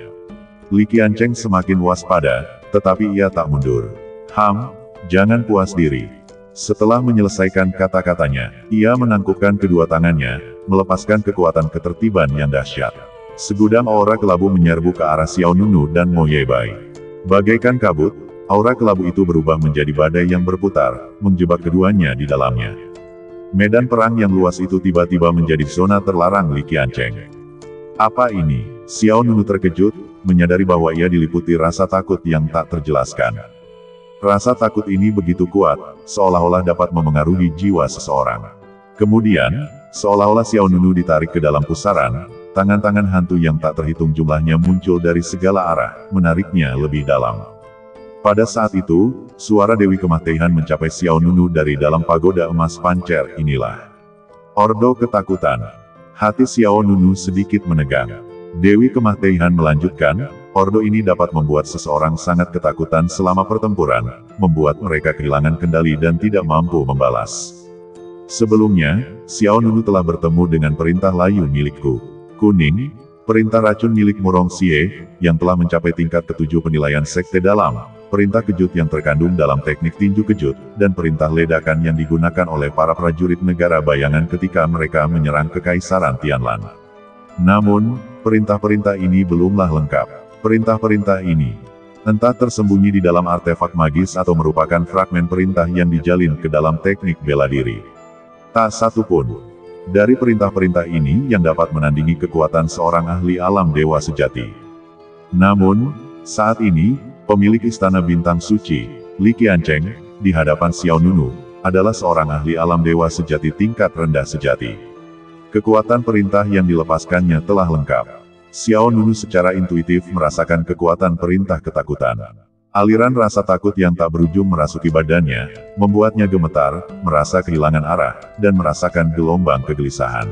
Speaker 3: Li Qiancheng semakin waspada, tetapi ia tak mundur. Jangan puas diri. Setelah menyelesaikan kata-katanya, ia menangkupkan kedua tangannya, melepaskan kekuatan ketertiban yang dahsyat. Segudang aura kelabu menyerbu ke arah Xiao Nunu dan Mo Yebai. Bagaikan kabut, aura kelabu itu berubah menjadi badai yang berputar, menjebak keduanya di dalamnya. Medan perang yang luas itu tiba-tiba menjadi zona terlarang Li Qiancheng. Apa ini? Xiao Nunu terkejut, menyadari bahwa ia diliputi rasa takut yang tak terjelaskan. Rasa takut ini begitu kuat, seolah-olah dapat memengaruhi jiwa seseorang. Kemudian, seolah-olah Xiao Nunu ditarik ke dalam pusaran, tangan-tangan hantu yang tak terhitung jumlahnya muncul dari segala arah, menariknya lebih dalam. Pada saat itu, suara Dewi Kematian mencapai Xiao Nunu dari dalam pagoda emas pancer inilah. Ordo ketakutan. Hati Xiao Nunu sedikit menegang. Dewi Kematian melanjutkan, ordo ini dapat membuat seseorang sangat ketakutan selama pertempuran, membuat mereka kehilangan kendali dan tidak mampu membalas. Sebelumnya, Xiao Nunu telah bertemu dengan perintah layu milikku. Kuning, perintah racun milik Murong Xie, yang telah mencapai tingkat ke-7 penilaian sekte dalam, perintah kejut yang terkandung dalam teknik tinju kejut, dan perintah ledakan yang digunakan oleh para prajurit negara bayangan ketika mereka menyerang Kekaisaran Tianlan. Namun, perintah-perintah ini belumlah lengkap. Perintah-perintah ini, entah tersembunyi di dalam artefak magis atau merupakan fragmen perintah yang dijalin ke dalam teknik bela diri. Tak satu pun dari perintah-perintah ini yang dapat menandingi kekuatan seorang ahli alam dewa sejati. Namun, saat ini, pemilik Istana Bintang Suci, Li Qiancheng, di hadapan Xiao Nunu, adalah seorang ahli alam dewa sejati tingkat rendah sejati. Kekuatan perintah yang dilepaskannya telah lengkap. Xiao Nunu secara intuitif merasakan kekuatan perintah ketakutan. Aliran rasa takut yang tak berujung merasuki badannya, membuatnya gemetar, merasa kehilangan arah, dan merasakan gelombang kegelisahan.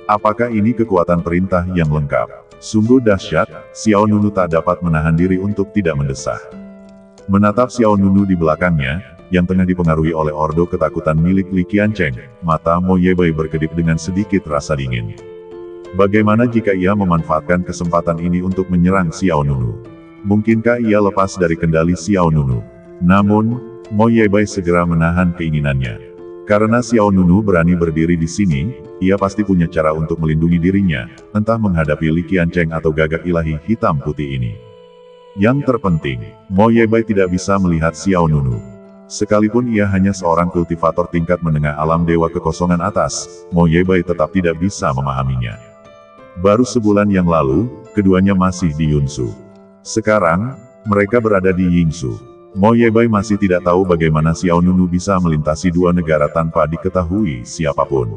Speaker 3: Apakah ini kekuatan perintah yang lengkap? Sungguh dahsyat, Xiao Nunu tak dapat menahan diri untuk tidak mendesah. Menatap Xiao Nunu di belakangnya, yang tengah dipengaruhi oleh ordo ketakutan milik Li Qiancheng, mata Mo Yebai berkedip dengan sedikit rasa dingin. Bagaimana jika ia memanfaatkan kesempatan ini untuk menyerang Xiao Nunu? Mungkinkah ia lepas dari kendali Xiao Nunu? Namun, Mo Yebai segera menahan keinginannya. Karena Xiao Nunu berani berdiri di sini, ia pasti punya cara untuk melindungi dirinya, entah menghadapi Li Qiancheng atau gagak ilahi hitam putih ini. Yang terpenting, Mo Yebai tidak bisa melihat Xiao Nunu. Sekalipun ia hanya seorang kultivator tingkat menengah alam dewa kekosongan atas, Mo Yebai tetap tidak bisa memahaminya. Baru sebulan yang lalu, keduanya masih di Yunsu. Sekarang, mereka berada di Yingsu. Mo Yebai masih tidak tahu bagaimana Xiao Nunu bisa melintasi dua negara tanpa diketahui siapapun.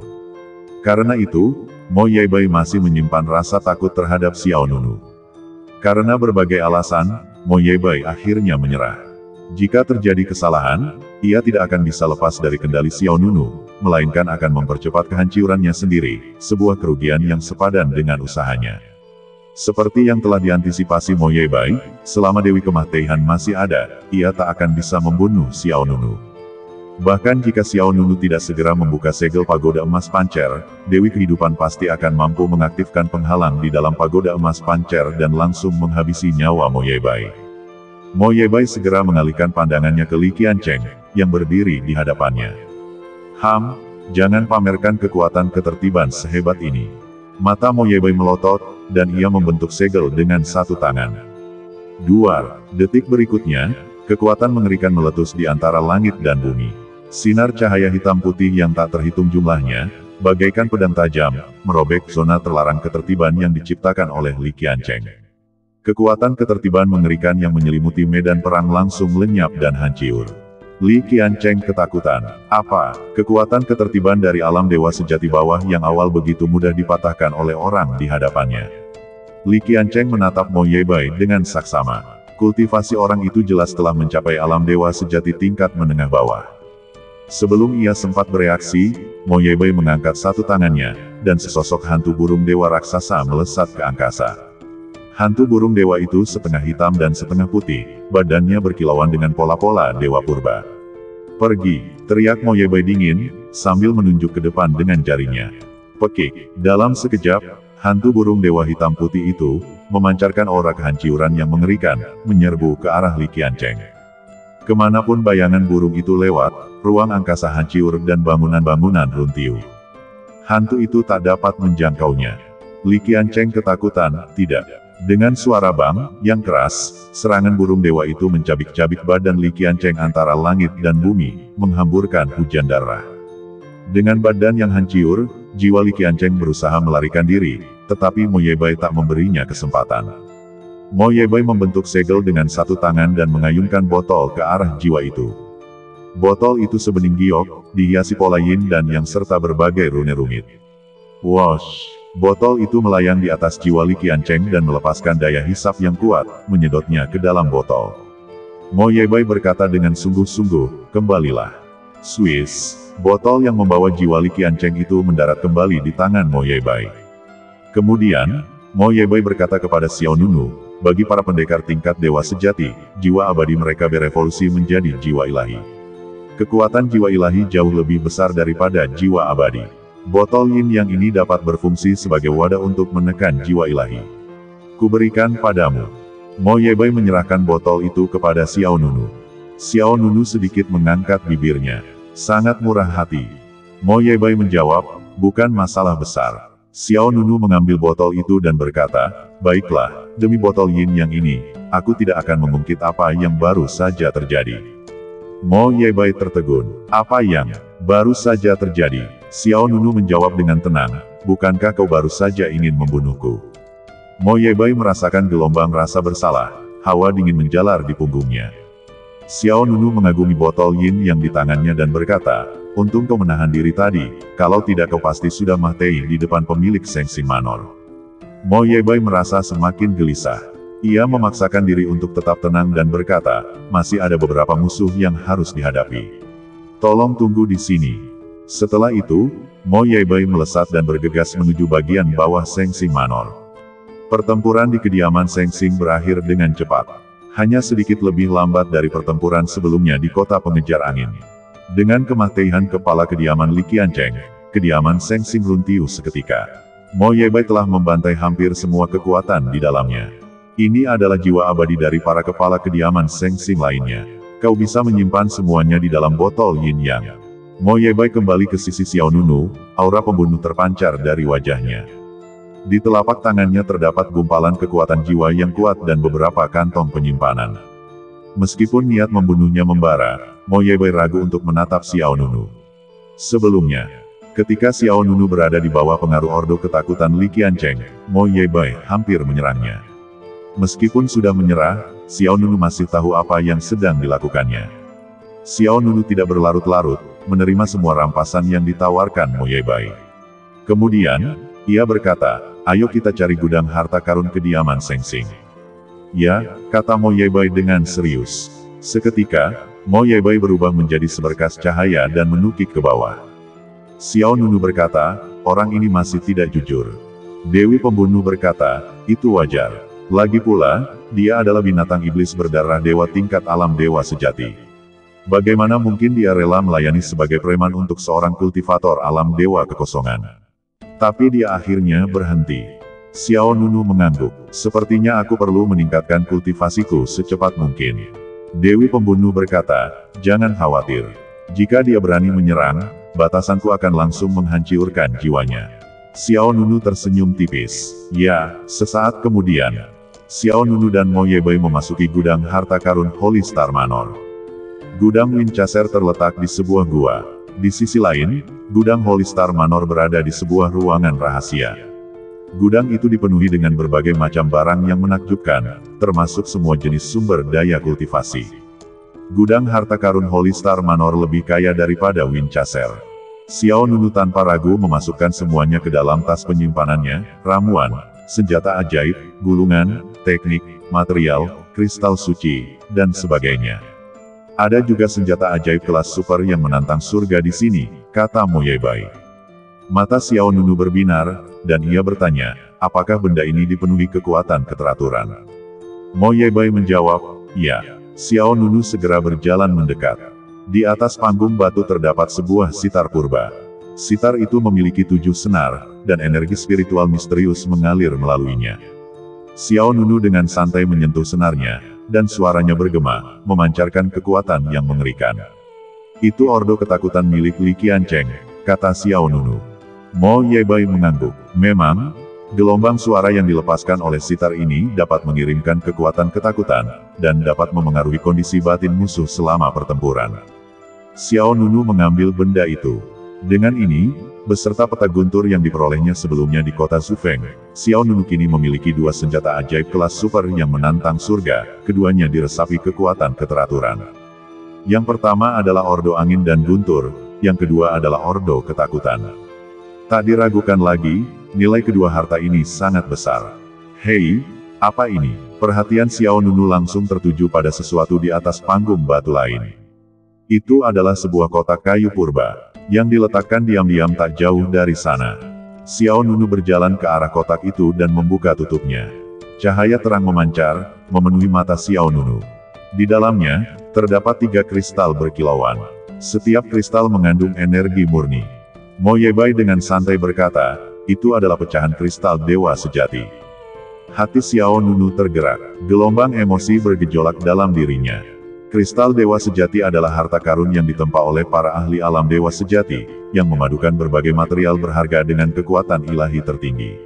Speaker 3: Karena itu, Mo Yebai masih menyimpan rasa takut terhadap Xiao Nunu. Karena berbagai alasan, Mo Yebai akhirnya menyerah. Jika terjadi kesalahan, ia tidak akan bisa lepas dari kendali Xiao Nunu, melainkan akan mempercepat kehancurannya sendiri, sebuah kerugian yang sepadan dengan usahanya. Seperti yang telah diantisipasi Mo Yebai, selama Dewi Kematian masih ada, ia tak akan bisa membunuh Xiao Nunu. Bahkan jika Xiao Nunu tidak segera membuka segel pagoda emas pancer, Dewi Kehidupan pasti akan mampu mengaktifkan penghalang di dalam pagoda emas pancer dan langsung menghabisi nyawa Mo Yebai. Mo Yebai segera mengalihkan pandangannya ke Li Qiancheng, yang berdiri di hadapannya. Jangan pamerkan kekuatan ketertiban sehebat ini. Mata Mo Yebai melotot, dan ia membentuk segel dengan satu tangan. 2 detik berikutnya, kekuatan mengerikan meletus di antara langit dan bumi. Sinar cahaya hitam putih yang tak terhitung jumlahnya, bagaikan pedang tajam, merobek zona terlarang ketertiban yang diciptakan oleh Li Qiancheng. Kekuatan ketertiban mengerikan yang menyelimuti medan perang langsung lenyap dan hancur. Li Qiancheng ketakutan. Apa? Kekuatan ketertiban dari alam dewa sejati bawah yang awal begitu mudah dipatahkan oleh orang di hadapannya. Li Qiancheng menatap Mo Yebai dengan saksama. Kultivasi orang itu jelas telah mencapai alam dewa sejati tingkat menengah bawah. Sebelum ia sempat bereaksi, Mo Yebai mengangkat satu tangannya, dan sesosok hantu burung dewa raksasa melesat ke angkasa. Hantu burung dewa itu setengah hitam dan setengah putih, badannya berkilauan dengan pola-pola dewa purba. Pergi, teriak Mo Yebai dingin, sambil menunjuk ke depan dengan jarinya. Pekik, dalam sekejap, hantu burung dewa hitam putih itu, memancarkan aura kehancuran yang mengerikan, menyerbu ke arah Li Qiancheng. Kemanapun bayangan burung itu lewat, ruang angkasa hancur dan bangunan-bangunan runtuh. Hantu itu tak dapat menjangkaunya. Li Qiancheng ketakutan, tidak. Dengan suara bang yang keras, serangan burung dewa itu mencabik-cabik badan Li Qiancheng antara langit dan bumi, menghamburkan hujan darah. Dengan badan yang hancur, jiwa Li Qiancheng berusaha melarikan diri, tetapi Mo Yebai tak memberinya kesempatan. Mo Yebai membentuk segel dengan satu tangan dan mengayunkan botol ke arah jiwa itu. Botol itu sebening giok, dihiasi pola yin dan yang serta berbagai rune rumit. Wosh! Botol itu melayang di atas jiwa Li Qiancheng dan melepaskan daya hisap yang kuat, menyedotnya ke dalam botol. Mo Yebai berkata dengan sungguh-sungguh, kembalilah. Swiss, botol yang membawa jiwa Li Qiancheng itu mendarat kembali di tangan Mo Yebai. Kemudian, Mo Yebai berkata kepada Xiao Nunu, bagi para pendekar tingkat dewa sejati, jiwa abadi mereka berevolusi menjadi jiwa ilahi. Kekuatan jiwa ilahi jauh lebih besar daripada jiwa abadi. Botol yin yang ini dapat berfungsi sebagai wadah untuk menekan jiwa ilahi. Kuberikan padamu. Mo Yebai menyerahkan botol itu kepada Xiao Nunu. Xiao Nunu sedikit mengangkat bibirnya. Sangat murah hati. Mo Yebai menjawab, bukan masalah besar. Xiao Nunu mengambil botol itu dan berkata, baiklah, demi botol yin yang ini, aku tidak akan mengungkit apa yang baru saja terjadi. Mo Yebai tertegun. Apa yang baru saja terjadi? Xiao Nunu menjawab dengan tenang, bukankah kau baru saja ingin membunuhku? Mo Yebai merasakan gelombang rasa bersalah, hawa dingin menjalar di punggungnya. Xiao Nunu mengagumi botol yin yang di tangannya dan berkata, untung kau menahan diri tadi, kalau tidak kau pasti sudah mati di depan pemilik Sengxing Manor. Mo Yebai merasa semakin gelisah. Ia memaksakan diri untuk tetap tenang dan berkata, masih ada beberapa musuh yang harus dihadapi. Tolong tunggu di sini. Setelah itu, Mo Yebai melesat dan bergegas menuju bagian bawah Sengxing Manor. Pertempuran di kediaman Sengxing berakhir dengan cepat. Hanya sedikit lebih lambat dari pertempuran sebelumnya di kota pengejar angin. Dengan kematian kepala kediaman Li Qiancheng, kediaman Sengxing runtuh seketika. Mo Yebai telah membantai hampir semua kekuatan di dalamnya. Ini adalah jiwa abadi dari para kepala kediaman Sengxing lainnya. Kau bisa menyimpan semuanya di dalam botol yin yang. Mo Yebai kembali ke sisi Xiao Nunu, aura pembunuh terpancar dari wajahnya. Di telapak tangannya terdapat gumpalan kekuatan jiwa yang kuat dan beberapa kantong penyimpanan. Meskipun niat membunuhnya membara, Mo Yebai ragu untuk menatap Xiao Nunu. Sebelumnya, ketika Xiao Nunu berada di bawah pengaruh ordo ketakutan Li Qiancheng, Mo Yebai hampir menyerangnya. Meskipun sudah menyerah, Xiao Nunu masih tahu apa yang sedang dilakukannya. Xiao Nunu tidak berlarut-larut, menerima semua rampasan yang ditawarkan Mo Yebai. Kemudian, ia berkata, ayo kita cari gudang harta karun kediaman Sengxing. Ya, kata Mo Yebai dengan serius. Seketika, Mo Yebai berubah menjadi seberkas cahaya dan menukik ke bawah. Xiao Nunu berkata, orang ini masih tidak jujur. Dewi pembunuh berkata, itu wajar. Lagi pula, dia adalah binatang iblis berdarah dewa tingkat alam dewa sejati. Bagaimana mungkin dia rela melayani sebagai preman untuk seorang kultivator alam dewa kekosongan? Tapi dia akhirnya berhenti. Xiao Nunu mengangguk. Sepertinya aku perlu meningkatkan kultivasiku secepat mungkin. Dewi pembunuh berkata, jangan khawatir. Jika dia berani menyerang, batasanku akan langsung menghancurkan jiwanya. Xiao Nunu tersenyum tipis. Ya, sesaat kemudian, Xiao Nunu dan Mo Yebai memasuki gudang harta karun Holy Star Manor. Gudang Winchester terletak di sebuah gua. Di sisi lain, gudang Holy Star Manor berada di sebuah ruangan rahasia. Gudang itu dipenuhi dengan berbagai macam barang yang menakjubkan, termasuk semua jenis sumber daya kultivasi. Gudang harta karun Holy Star Manor lebih kaya daripada Winchester. Xiao Nunu tanpa ragu memasukkan semuanya ke dalam tas penyimpanannya, ramuan, senjata ajaib, gulungan, teknik, material, kristal suci, dan sebagainya. Ada juga senjata ajaib kelas super yang menantang surga di sini, kata Mo Yebai. Mata Xiao Nunu berbinar, dan ia bertanya, apakah benda ini dipenuhi kekuatan keteraturan? Mo Yebai menjawab, ya. Xiao Nunu segera berjalan mendekat. Di atas panggung batu terdapat sebuah sitar purba. Sitar itu memiliki 7 senar, dan energi spiritual misterius mengalir melaluinya. Xiao Nunu dengan santai menyentuh senarnya, dan suaranya bergema, memancarkan kekuatan yang mengerikan. Itu ordo ketakutan milik Li Qiancheng, kata Xiao Nunu. Mo Yebai mengangguk. Memang, gelombang suara yang dilepaskan oleh sitar ini dapat mengirimkan kekuatan ketakutan, dan dapat memengaruhi kondisi batin musuh selama pertempuran. Xiao Nunu mengambil benda itu. Dengan ini, beserta peta guntur yang diperolehnya sebelumnya di kota Zufeng, Xiao Nunu kini memiliki 2 senjata ajaib kelas super yang menantang surga, keduanya diresapi kekuatan keteraturan. Yang pertama adalah Ordo Angin dan Guntur, yang kedua adalah Ordo Ketakutan. Tak diragukan lagi, nilai kedua harta ini sangat besar. Hei, apa ini? Perhatian Xiao Nunu langsung tertuju pada sesuatu di atas panggung batu lain. Itu adalah sebuah kotak kayu purba, yang diletakkan diam-diam tak jauh dari sana. Xiao Nunu berjalan ke arah kotak itu dan membuka tutupnya. Cahaya terang memancar, memenuhi mata Xiao Nunu. Di dalamnya, terdapat 3 kristal berkilauan. Setiap kristal mengandung energi murni. Mo Yebai dengan santai berkata, itu adalah pecahan kristal dewa sejati. Hati Xiao Nunu tergerak, gelombang emosi bergejolak dalam dirinya. Kristal dewa sejati adalah harta karun yang ditempa oleh para ahli alam dewa sejati, yang memadukan berbagai material berharga dengan kekuatan ilahi tertinggi.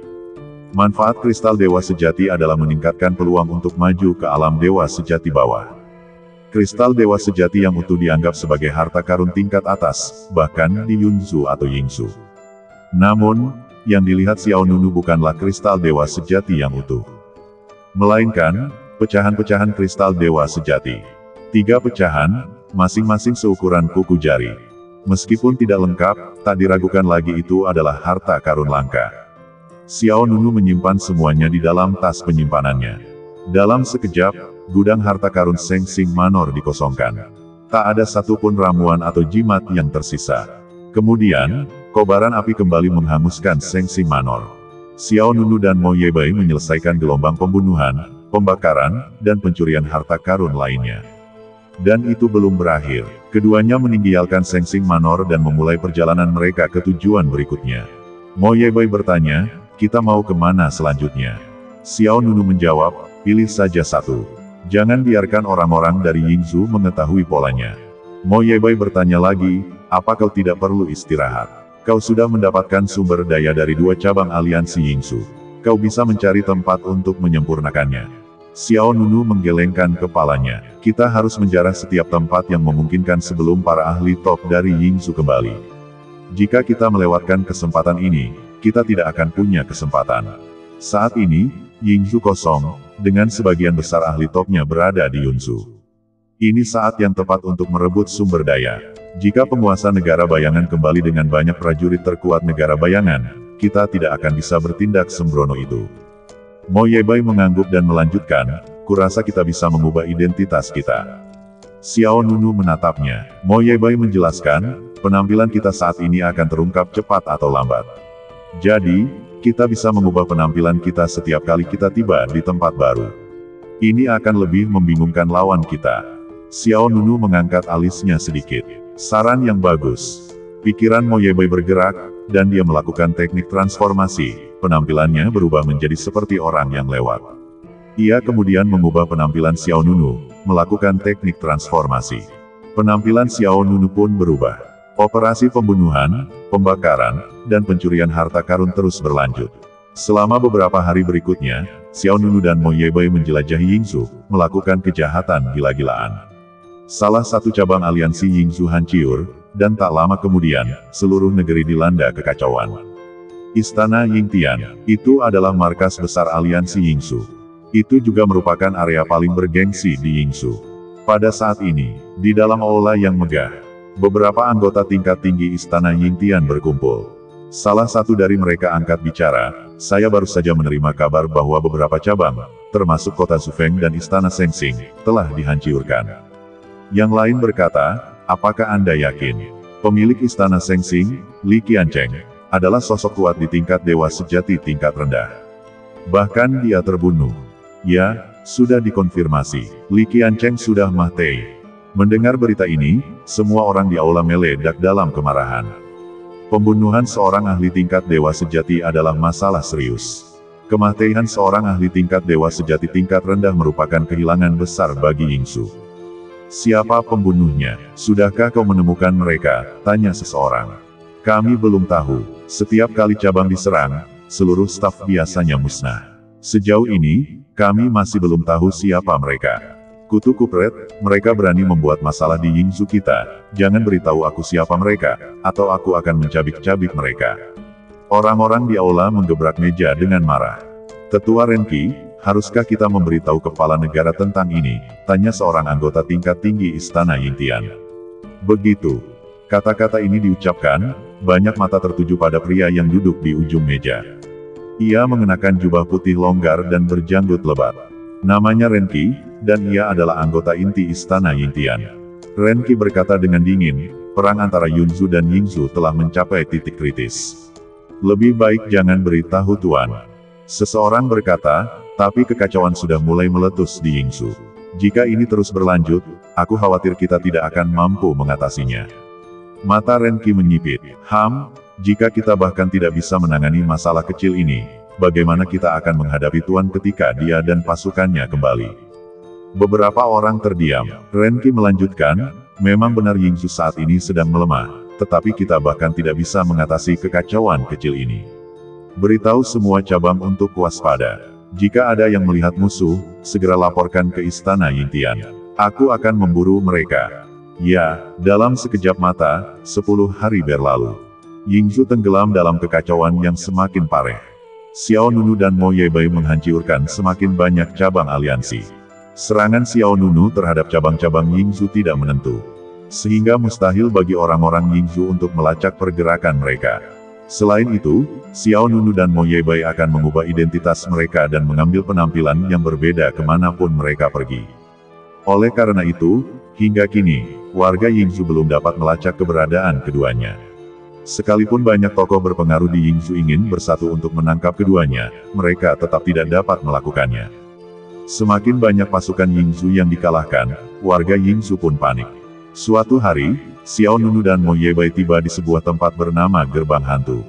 Speaker 3: Manfaat kristal dewa sejati adalah meningkatkan peluang untuk maju ke alam dewa sejati bawah. Kristal dewa sejati yang utuh dianggap sebagai harta karun tingkat atas, bahkan di Yunzu atau Yingzu. Namun, yang dilihat Xiao Nunu bukanlah kristal dewa sejati yang utuh, melainkan pecahan-pecahan kristal dewa sejati. 3 pecahan, masing-masing seukuran kuku jari. Meskipun tidak lengkap, tak diragukan lagi itu adalah harta karun langka. Xiao Nunu menyimpan semuanya di dalam tas penyimpanannya. Dalam sekejap, gudang harta karun Sheng Xing Manor dikosongkan. Tak ada satupun ramuan atau jimat yang tersisa. Kemudian, kobaran api kembali menghanguskan Sheng Xing Manor. Xiao Nunu dan Mo Yebai menyelesaikan gelombang pembunuhan, pembakaran, dan pencurian harta karun lainnya. Dan itu belum berakhir. Keduanya meninggalkan Sheng Xing Manor dan memulai perjalanan mereka ke tujuan berikutnya. Mo Yebai bertanya, kita mau kemana selanjutnya? Xiao Nunu menjawab, pilih saja satu. Jangan biarkan orang-orang dari Yingzu mengetahui polanya. Mo Yebai bertanya lagi, apa kau tidak perlu istirahat? Kau sudah mendapatkan sumber daya dari 2 cabang aliansi Yingzu. Kau bisa mencari tempat untuk menyempurnakannya. Xiao Nunu menggelengkan kepalanya. Kita harus menjarah setiap tempat yang memungkinkan sebelum para ahli top dari Yingzu kembali. Jika kita melewatkan kesempatan ini, kita tidak akan punya kesempatan. Saat ini, Yingzu kosong, dengan sebagian besar ahli topnya berada di Yunzu. Ini saat yang tepat untuk merebut sumber daya. Jika penguasa negara bayangan kembali dengan banyak prajurit terkuat negara bayangan, kita tidak akan bisa bertindak sembrono itu. Mo Yebai mengangguk dan melanjutkan, kurasa kita bisa mengubah identitas kita. Xiao Nunu menatapnya. Mo Yebai menjelaskan, penampilan kita saat ini akan terungkap cepat atau lambat. Jadi, kita bisa mengubah penampilan kita setiap kali kita tiba di tempat baru. Ini akan lebih membingungkan lawan kita. Xiao Nunu mengangkat alisnya sedikit. Saran yang bagus. Pikiran Mo Yebai bergerak, dan dia melakukan teknik transformasi. Penampilannya berubah menjadi seperti orang yang lewat. Ia kemudian mengubah penampilan Xiao Nunu, melakukan teknik transformasi. Penampilan Xiao Nunu pun berubah. Operasi pembunuhan, pembakaran, dan pencurian harta karun terus berlanjut. Selama beberapa hari berikutnya, Xiao Nunu dan Mo Yebai menjelajahi Yingzhou, melakukan kejahatan gila-gilaan. Salah satu cabang aliansi Yingzhou hancur, dan tak lama kemudian, seluruh negeri dilanda kekacauan. Istana Yingtian, itu adalah markas besar aliansi Yingzhou. Itu juga merupakan area paling bergengsi di Yingzhou. Pada saat ini, di dalam aula yang megah, beberapa anggota tingkat tinggi Istana Yingtian berkumpul. Salah satu dari mereka angkat bicara, "Saya baru saja menerima kabar bahwa beberapa cabang, termasuk kota Zufeng dan Istana Sengxing, telah dihancurkan." Yang lain berkata, "Apakah Anda yakin?" Pemilik Istana Sengxing, Li Qiancheng, adalah sosok kuat di tingkat dewa sejati tingkat rendah. Bahkan dia terbunuh. Ya, sudah dikonfirmasi, Li Qiancheng sudah mati. Mendengar berita ini, semua orang di aula meledak dalam kemarahan. Pembunuhan seorang ahli tingkat dewa sejati adalah masalah serius. Kematian seorang ahli tingkat dewa sejati tingkat rendah merupakan kehilangan besar bagi Yingzhou. "Siapa pembunuhnya? Sudahkah kau menemukan mereka?" tanya seseorang. "Kami belum tahu. Setiap kali cabang diserang, seluruh staf biasanya musnah. Sejauh ini, kami masih belum tahu siapa mereka. Kutu kupret, mereka berani membuat masalah di Yingzhou kita. Jangan beritahu aku siapa mereka, atau aku akan mencabik-cabik mereka." Orang-orang di aula menggebrak meja dengan marah. "Tetua Renki, haruskah kita memberitahu kepala negara tentang ini?" tanya seorang anggota tingkat tinggi Istana Yingtian. Begitu kata-kata ini diucapkan, banyak mata tertuju pada pria yang duduk di ujung meja. Ia mengenakan jubah putih longgar dan berjanggut lebat. Namanya Renki, dan ia adalah anggota inti Istana Yingtian. Renki berkata dengan dingin, "Perang antara Yunzhou dan Yingzhou telah mencapai titik kritis. Lebih baik jangan beritahu Tuan." Seseorang berkata, "Tapi kekacauan sudah mulai meletus di Yingzhou. Jika ini terus berlanjut, aku khawatir kita tidak akan mampu mengatasinya." Mata Renki menyipit. Jika kita bahkan tidak bisa menangani masalah kecil ini, bagaimana kita akan menghadapi Tuan ketika dia dan pasukannya kembali?" Beberapa orang terdiam. Renki melanjutkan, "Memang benar Yingzhou saat ini sedang melemah, tetapi kita bahkan tidak bisa mengatasi kekacauan kecil ini. Beritahu semua cabang untuk waspada. Jika ada yang melihat musuh, segera laporkan ke Istana Yingtian. Aku akan memburu mereka." Ya, dalam sekejap mata, 10 hari berlalu. Yingzhou tenggelam dalam kekacauan yang semakin parah. Xiao Nunu dan Mo Yebai menghancurkan semakin banyak cabang aliansi. Serangan Xiao Nunu terhadap cabang-cabang Yingzhou tidak menentu, sehingga mustahil bagi orang-orang Yingzhou untuk melacak pergerakan mereka. Selain itu, Xiao Nunu dan Mo Yebai akan mengubah identitas mereka dan mengambil penampilan yang berbeda kemanapun mereka pergi. Oleh karena itu, hingga kini, warga Yingzhou belum dapat melacak keberadaan keduanya. Sekalipun banyak tokoh berpengaruh di Yingzhou ingin bersatu untuk menangkap keduanya, mereka tetap tidak dapat melakukannya. Semakin banyak pasukan Yingzhou yang dikalahkan, warga Yingzhou pun panik. Suatu hari, Xiao Nunu dan Mo Yebai tiba di sebuah tempat bernama Gerbang Hantu.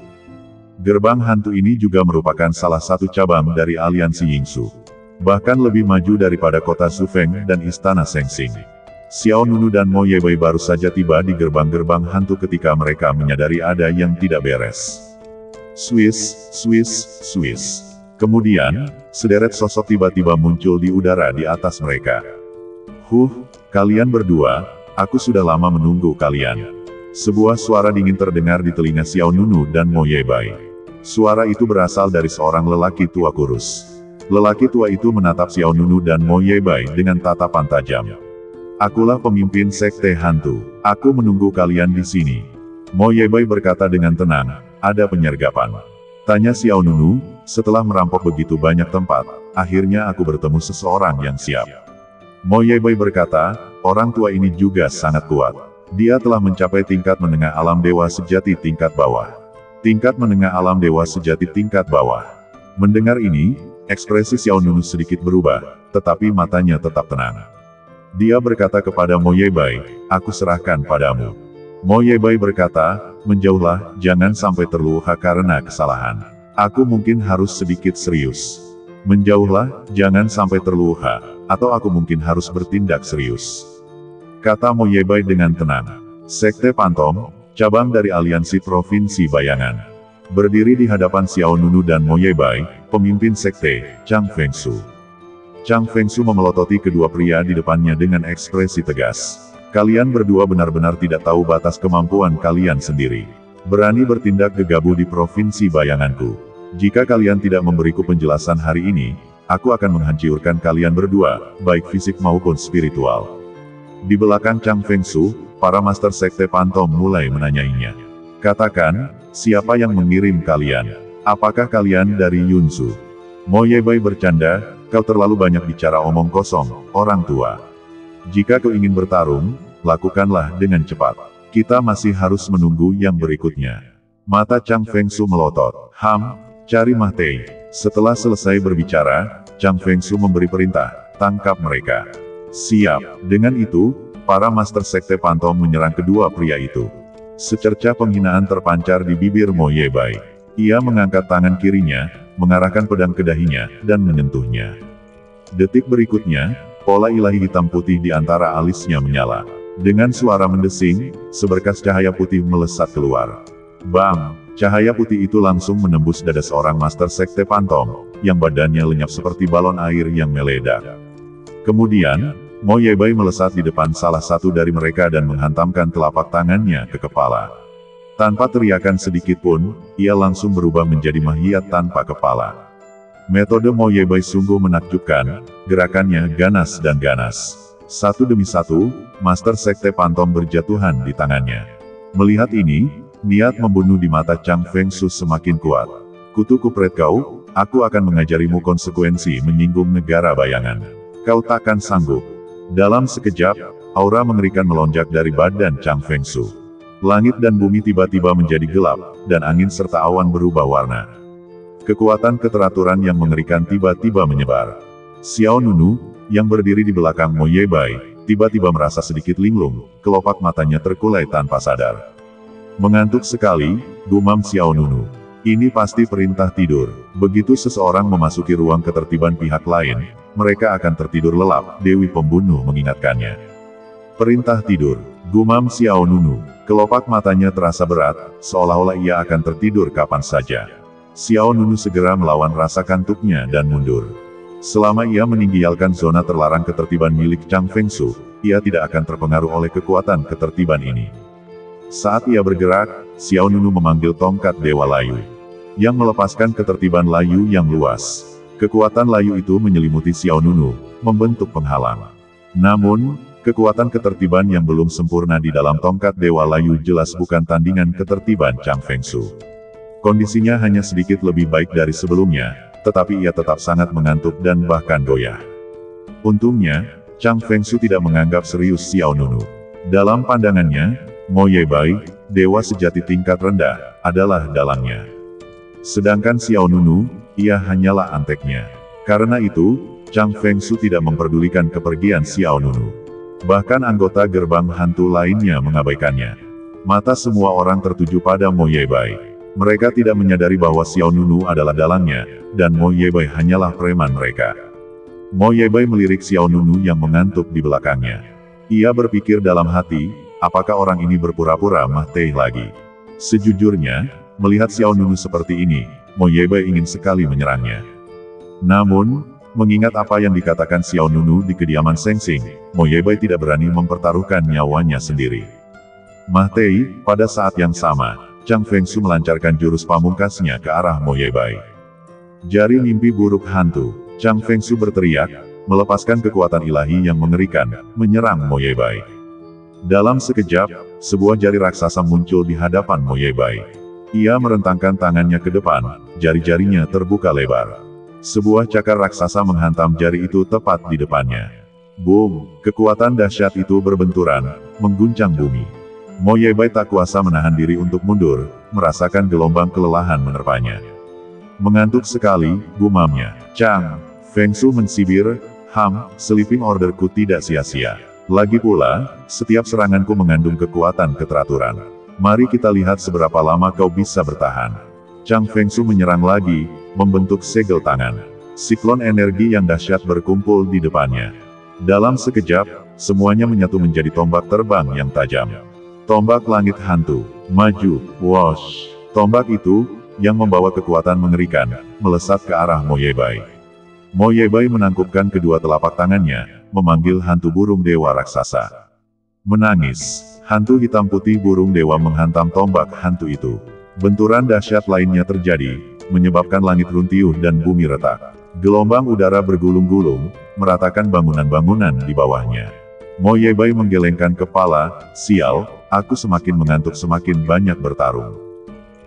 Speaker 3: Gerbang Hantu ini juga merupakan salah satu cabang dari aliansi Yingzhou. Bahkan lebih maju daripada kota Zufeng dan Istana Sengxing. Xiao Nunu dan Mo Yebai baru saja tiba di gerbang-gerbang hantu ketika mereka menyadari ada yang tidak beres. Swiss, Swiss, Swiss. Kemudian, sederet sosok tiba-tiba muncul di udara di atas mereka. Kalian berdua, aku sudah lama menunggu kalian." Sebuah suara dingin terdengar di telinga Xiao Nunu dan Mo Yebai. Suara itu berasal dari seorang lelaki tua kurus. Lelaki tua itu menatap Xiao Nunu dan Mo Yebai dengan tatapan tajam. "Akulah pemimpin sekte hantu. Aku menunggu kalian di sini." Mo Yebai berkata dengan tenang, "Ada penyergapan?" Tanya Xiao Nunu, "Setelah merampok begitu banyak tempat, akhirnya aku bertemu seseorang yang siap." Mo Yebai berkata, "Orang tua ini juga sangat kuat. Dia telah mencapai tingkat menengah alam dewa sejati tingkat bawah." Tingkat menengah alam dewa sejati tingkat bawah. Mendengar ini, ekspresi Xiao Nunu sedikit berubah, tetapi matanya tetap tenang. Dia berkata kepada Mo Yebai, "Aku serahkan padamu." Mo Yebai berkata, "Menjauhlah, jangan sampai terluka karena kesalahan. Aku mungkin harus sedikit serius. Menjauhlah, jangan sampai terluka, atau aku mungkin harus bertindak serius." Kata Mo Yebai dengan tenang. Sekte Pantom, cabang dari aliansi Provinsi Bayangan. Berdiri di hadapan Xiao Nunu dan Mo Yebai, pemimpin sekte, Chang Fengsu. Chang Fengsu memelototi kedua pria di depannya dengan ekspresi tegas. Kalian berdua benar-benar tidak tahu batas kemampuan kalian sendiri. Berani bertindak gegabah di Provinsi Bayanganku. Jika kalian tidak memberiku penjelasan hari ini, aku akan menghancurkan kalian berdua, baik fisik maupun spiritual. Di belakang Chang Fengsu, para master sekte Pantom mulai menanyainya. Katakan, siapa yang mengirim kalian? Apakah kalian dari Yunsu? Mo Yebai bercanda, kau terlalu banyak bicara omong kosong, orang tua. Jika kau ingin bertarung, lakukanlah dengan cepat. Kita masih harus menunggu yang berikutnya. Mata Chang Fengsu melotot. Cari Mah Tei. Setelah selesai berbicara, Chang Fengsu memberi perintah, tangkap mereka. Siap. Dengan itu, para master sekte Pantom menyerang kedua pria itu. Secerca penghinaan terpancar di bibir Mo Yebai. Ia mengangkat tangan kirinya, mengarahkan pedang ke dahinya, dan menyentuhnya. Detik berikutnya, pola ilahi hitam putih di antara alisnya menyala. Dengan suara mendesing, seberkas cahaya putih melesat keluar. Bang! Cahaya putih itu langsung menembus dada seorang master sekte Pantom, yang badannya lenyap seperti balon air yang meledak. Kemudian, Mo Yebai melesat di depan salah satu dari mereka dan menghantamkan telapak tangannya ke kepala. Tanpa teriakan sedikit pun, ia langsung berubah menjadi mayat tanpa kepala. Metode Mo Yebai sungguh menakjubkan, gerakannya ganas dan ganas. Satu demi satu, master sekte Pantom berjatuhan di tangannya. Melihat ini, niat membunuh di mata Chang Fengsu semakin kuat. Kutu kupret kau, aku akan mengajarimu konsekuensi menyinggung negara bayangan. Kau takkan sanggup. Dalam sekejap, aura mengerikan melonjak dari badan Chang Fengsu. Langit dan bumi tiba-tiba menjadi gelap, dan angin serta awan berubah warna. Kekuatan keteraturan yang mengerikan tiba-tiba menyebar. Xiao Nunu, yang berdiri di belakang Mo Yebai, tiba-tiba merasa sedikit linglung, kelopak matanya terkulai tanpa sadar. Mengantuk sekali, gumam Xiao Nunu. Ini pasti perintah tidur. Begitu seseorang memasuki ruang ketertiban pihak lain, mereka akan tertidur lelap, Dewi Pembunuh mengingatkannya. Perintah tidur, gumam Xiao Nunu. Kelopak matanya terasa berat, seolah-olah ia akan tertidur kapan saja. Xiao Nunu segera melawan rasa kantuknya dan mundur. Selama ia meninggalkan zona terlarang ketertiban milik Chang Fengsu, ia tidak akan terpengaruh oleh kekuatan ketertiban ini. Saat ia bergerak, Xiao Nunu memanggil tongkat Dewa Layu, yang melepaskan ketertiban Layu yang luas. Kekuatan Layu itu menyelimuti Xiao Nunu, membentuk penghalang. Namun, kekuatan ketertiban yang belum sempurna di dalam tongkat Dewa Layu jelas bukan tandingan ketertiban Chang Fengsu. Kondisinya hanya sedikit lebih baik dari sebelumnya, tetapi ia tetap sangat mengantuk dan bahkan goyah. Untungnya, Chang Fengsu tidak menganggap serius Xiao Nunu. Dalam pandangannya, Mo Yebai, dewa sejati tingkat rendah, adalah dalangnya. Sedangkan Xiao Nunu, ia hanyalah anteknya. Karena itu, Chang Fengsu tidak memperdulikan kepergian Xiao Nunu. Bahkan anggota gerbang hantu lainnya mengabaikannya. Mata semua orang tertuju pada Mo Yebai. Mereka tidak menyadari bahwa Xiao Nunu adalah dalangnya, dan Mo Yebai hanyalah preman mereka. Mo Yebai melirik Xiao Nunu yang mengantuk di belakangnya. Ia berpikir dalam hati, apakah orang ini berpura-pura Mah Tei lagi? Sejujurnya, melihat Xiao Nunu seperti ini, Mo Yebai ingin sekali menyerangnya. Namun, mengingat apa yang dikatakan Xiao Nunu di kediaman Seng Sing, Mo Yebai tidak berani mempertaruhkan nyawanya sendiri. Mah Tei, pada saat yang sama, Chang Fengsu melancarkan jurus pamungkasnya ke arah Mo Yebai. Jari mimpi buruk hantu, Chang Fengsu berteriak, melepaskan kekuatan ilahi yang mengerikan, menyerang Mo Yebai. Dalam sekejap, sebuah jari raksasa muncul di hadapan Mo Yebai. Ia merentangkan tangannya ke depan, jari-jarinya terbuka lebar. Sebuah cakar raksasa menghantam jari itu tepat di depannya. Boom! Kekuatan dahsyat itu berbenturan, mengguncang bumi. Mo Yebai tak kuasa menahan diri untuk mundur, merasakan gelombang kelelahan menerpanya. Mengantuk sekali, gumamnya. Chang Fengsu mensibir, sleeping orderku tidak sia-sia. Lagi pula, setiap seranganku mengandung kekuatan keteraturan. Mari kita lihat seberapa lama kau bisa bertahan. Chang Fengsu menyerang lagi, membentuk segel tangan. Siklon energi yang dahsyat berkumpul di depannya. Dalam sekejap, semuanya menyatu menjadi tombak terbang yang tajam. Tombak langit hantu, maju, wosh. Tombak itu, yang membawa kekuatan mengerikan, melesat ke arah Mo Yebai. Mo Yebai menangkupkan kedua telapak tangannya, memanggil hantu burung dewa raksasa. Menangis, hantu hitam putih burung dewa menghantam tombak hantu itu. Benturan dahsyat lainnya terjadi, menyebabkan langit runtuh dan bumi retak. Gelombang udara bergulung-gulung, meratakan bangunan-bangunan di bawahnya. Mo Yebai menggelengkan kepala, sial, aku semakin mengantuk semakin banyak bertarung.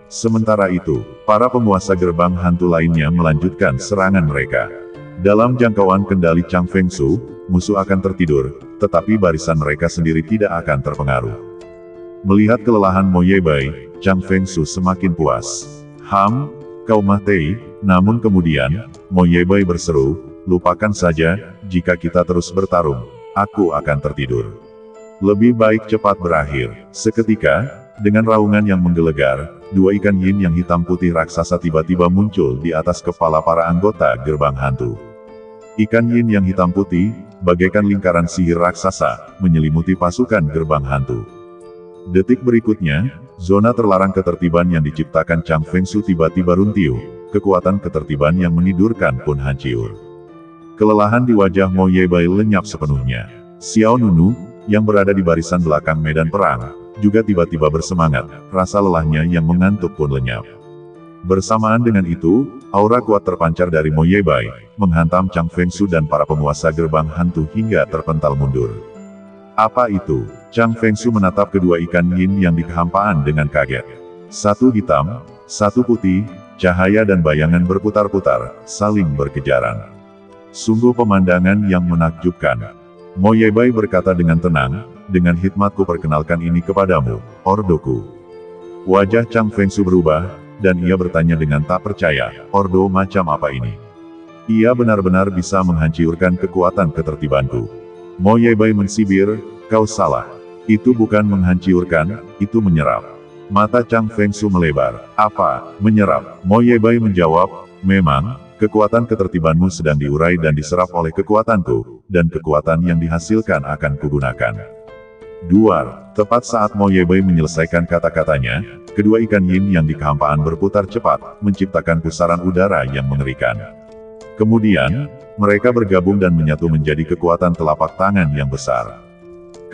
Speaker 3: Sementara itu, para penguasa gerbang hantu lainnya melanjutkan serangan mereka. Dalam jangkauan kendali Chang Feng Su, musuh akan tertidur, tetapi barisan mereka sendiri tidak akan terpengaruh. Melihat kelelahan Mo Yebai, Chang Feng Su semakin puas. Kau mati, namun kemudian, Mo Yebai berseru, lupakan saja, jika kita terus bertarung, aku akan tertidur. Lebih baik cepat berakhir. Seketika, dengan raungan yang menggelegar, dua ikan yin yang hitam putih raksasa tiba-tiba muncul di atas kepala para anggota gerbang hantu. Ikan yin yang hitam putih, bagaikan lingkaran sihir raksasa, menyelimuti pasukan gerbang hantu. Detik berikutnya, zona terlarang ketertiban yang diciptakan Chang Feng Su tiba-tiba runtuh, kekuatan ketertiban yang menidurkan pun hancur. Kelelahan di wajah Mo Yebai lenyap sepenuhnya. Xiao Nunu, yang berada di barisan belakang medan perang, juga tiba-tiba bersemangat, rasa lelahnya yang mengantuk pun lenyap. Bersamaan dengan itu, aura kuat terpancar dari Mo Yebai, menghantam Chang Feng Su dan para penguasa gerbang hantu hingga terpental mundur. Apa itu? Chang Feng Su menatap kedua ikan yin yang di kehampaan dengan kaget. Satu hitam, satu putih, cahaya dan bayangan berputar-putar, saling berkejaran. Sungguh pemandangan yang menakjubkan. Mo Yebai berkata dengan tenang, dengan hikmatku perkenalkan ini kepadamu, ordoku. Wajah Chang Feng Su berubah, dan ia bertanya dengan tak percaya, ordo macam apa ini? Ia benar-benar bisa menghancurkan kekuatan ketertibanku. Mo Yebai mensibir, kau salah. Itu bukan menghancurkan, itu menyerap. Mata Chang Feng Su melebar. Apa, menyerap? Mo Yebai menjawab, memang, kekuatan ketertibanmu sedang diurai dan diserap oleh kekuatanku, dan kekuatan yang dihasilkan akan kugunakan. Duar. Tepat saat Mo Yebai menyelesaikan kata-katanya, kedua ikan yin yang di kehampaan berputar cepat, menciptakan pusaran udara yang mengerikan. Kemudian, mereka bergabung dan menyatu menjadi kekuatan telapak tangan yang besar.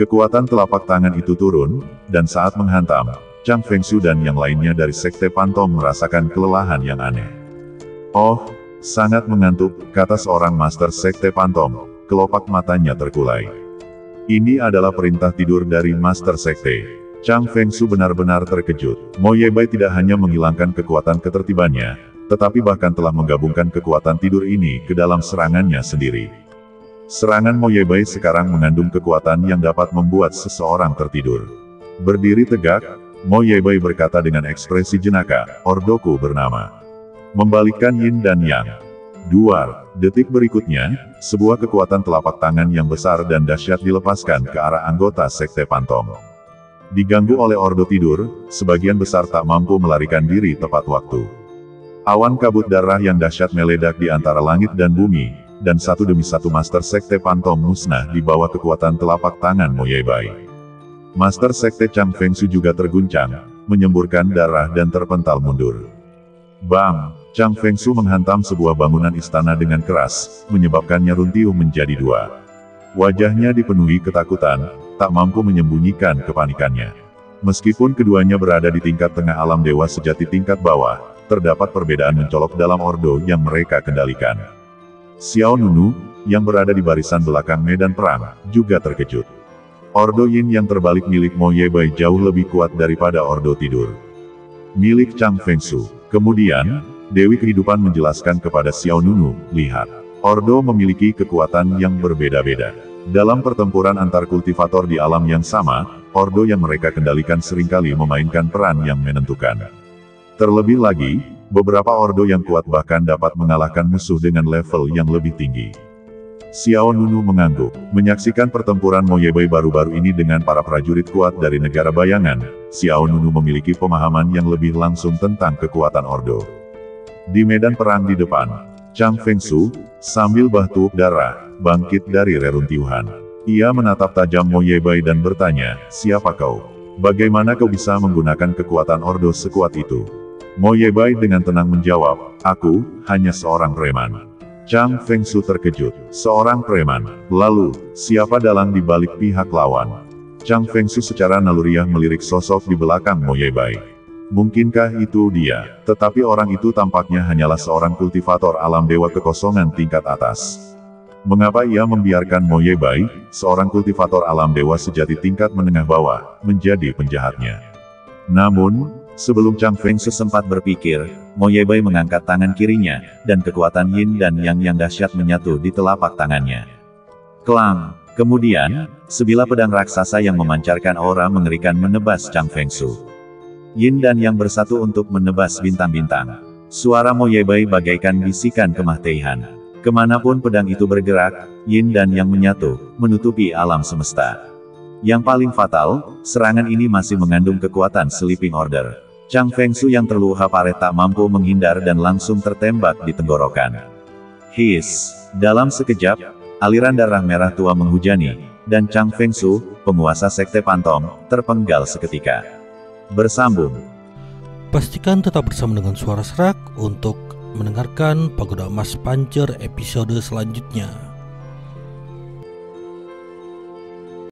Speaker 3: Kekuatan telapak tangan itu turun, dan saat menghantam, Chang Feng Su dan yang lainnya dari Sekte Pantom merasakan kelelahan yang aneh. Oh, sangat mengantuk, kata seorang Master Sekte Pantom, kelopak matanya terkulai. Ini adalah perintah tidur dari Master Sekte. Chang Feng Su benar-benar terkejut. Mo Yebai tidak hanya menghilangkan kekuatan ketertibannya, tetapi bahkan telah menggabungkan kekuatan tidur ini ke dalam serangannya sendiri. Serangan Mo Yebai sekarang mengandung kekuatan yang dapat membuat seseorang tertidur. Berdiri tegak, Mo Yebai berkata dengan ekspresi jenaka, ordoku bernama. Membalikkan yin dan yang. Duar. Detik berikutnya, sebuah kekuatan telapak tangan yang besar dan dahsyat dilepaskan ke arah anggota Sekte Pantom. Diganggu oleh ordo tidur, sebagian besar tak mampu melarikan diri tepat waktu. Awan kabut darah yang dahsyat meledak di antara langit dan bumi, dan satu demi satu Master Sekte Pantom musnah di bawah kekuatan telapak tangan Mo Yebai. Master Sekte Chang Feng Su juga terguncang, menyemburkan darah dan terpental mundur. Bang! Chang Feng Su menghantam sebuah bangunan istana dengan keras, menyebabkannya runtuh menjadi dua. Wajahnya dipenuhi ketakutan, tak mampu menyembunyikan kepanikannya. Meskipun keduanya berada di tingkat tengah alam dewa sejati tingkat bawah, terdapat perbedaan mencolok dalam ordo yang mereka kendalikan. Xiao Nunu, yang berada di barisan belakang medan perang, juga terkejut. Ordo Yin yang terbalik milik Mo Yebai jauh lebih kuat daripada ordo tidur milik Chang Feng Su. Kemudian, Dewi Kehidupan menjelaskan kepada Xiao Nunu, lihat, ordo memiliki kekuatan yang berbeda-beda. Dalam pertempuran antar kultivator di alam yang sama, ordo yang mereka kendalikan seringkali memainkan peran yang menentukan. Terlebih lagi, beberapa ordo yang kuat bahkan dapat mengalahkan musuh dengan level yang lebih tinggi. Xiao Nunu mengangguk, menyaksikan pertempuran Mo Yebai baru-baru ini dengan para prajurit kuat dari negara bayangan. Xiao Nunu memiliki pemahaman yang lebih langsung tentang kekuatan ordo. Di medan perang di depan, Chang Feng Su, sambil batuk darah, bangkit dari reruntuhan. Ia menatap tajam Mo Yebai dan bertanya, siapa kau? Bagaimana kau bisa menggunakan kekuatan Ordo sekuat itu? Mo Yebai dengan tenang menjawab, aku hanya seorang preman. Chang Fengsu terkejut, seorang preman. Lalu, siapa dalang di balik pihak lawan? Chang Fengsu secara naluriah melirik sosok di belakang Mo Yebai. Mungkinkah itu dia? Tetapi orang itu tampaknya hanyalah seorang kultivator alam dewa kekosongan tingkat atas. Mengapa ia membiarkan Mo Yebai, seorang kultivator alam dewa sejati tingkat menengah bawah, menjadi penjahatnya? Namun, sebelum Chang Fengsu sempat berpikir, Mo Yebai mengangkat tangan kirinya, dan kekuatan Yin dan Yang yang dahsyat menyatu di telapak tangannya. Klang! Kemudian, sebilah pedang raksasa yang memancarkan aura mengerikan menebas Chang Fengsu. Yin dan Yang bersatu untuk menebas bintang-bintang. Suara Mo Yebai bagaikan bisikan kemah-teihan. Kemanapun pedang itu bergerak, Yin dan Yang menyatu, menutupi alam semesta. Yang paling fatal, serangan ini masih mengandung kekuatan Sleeping Order. Chang Fengsu yang terluka parah tak mampu menghindar dan langsung tertembak di tenggorokan. Hiss! Dalam sekejap, aliran darah merah tua menghujani, dan Chang Fengsu, penguasa Sekte Pantom, terpenggal seketika. Bersambung.
Speaker 1: Pastikan tetap bersama dengan Suara Serak untuk mendengarkan Pagoda Emas Pancer episode selanjutnya.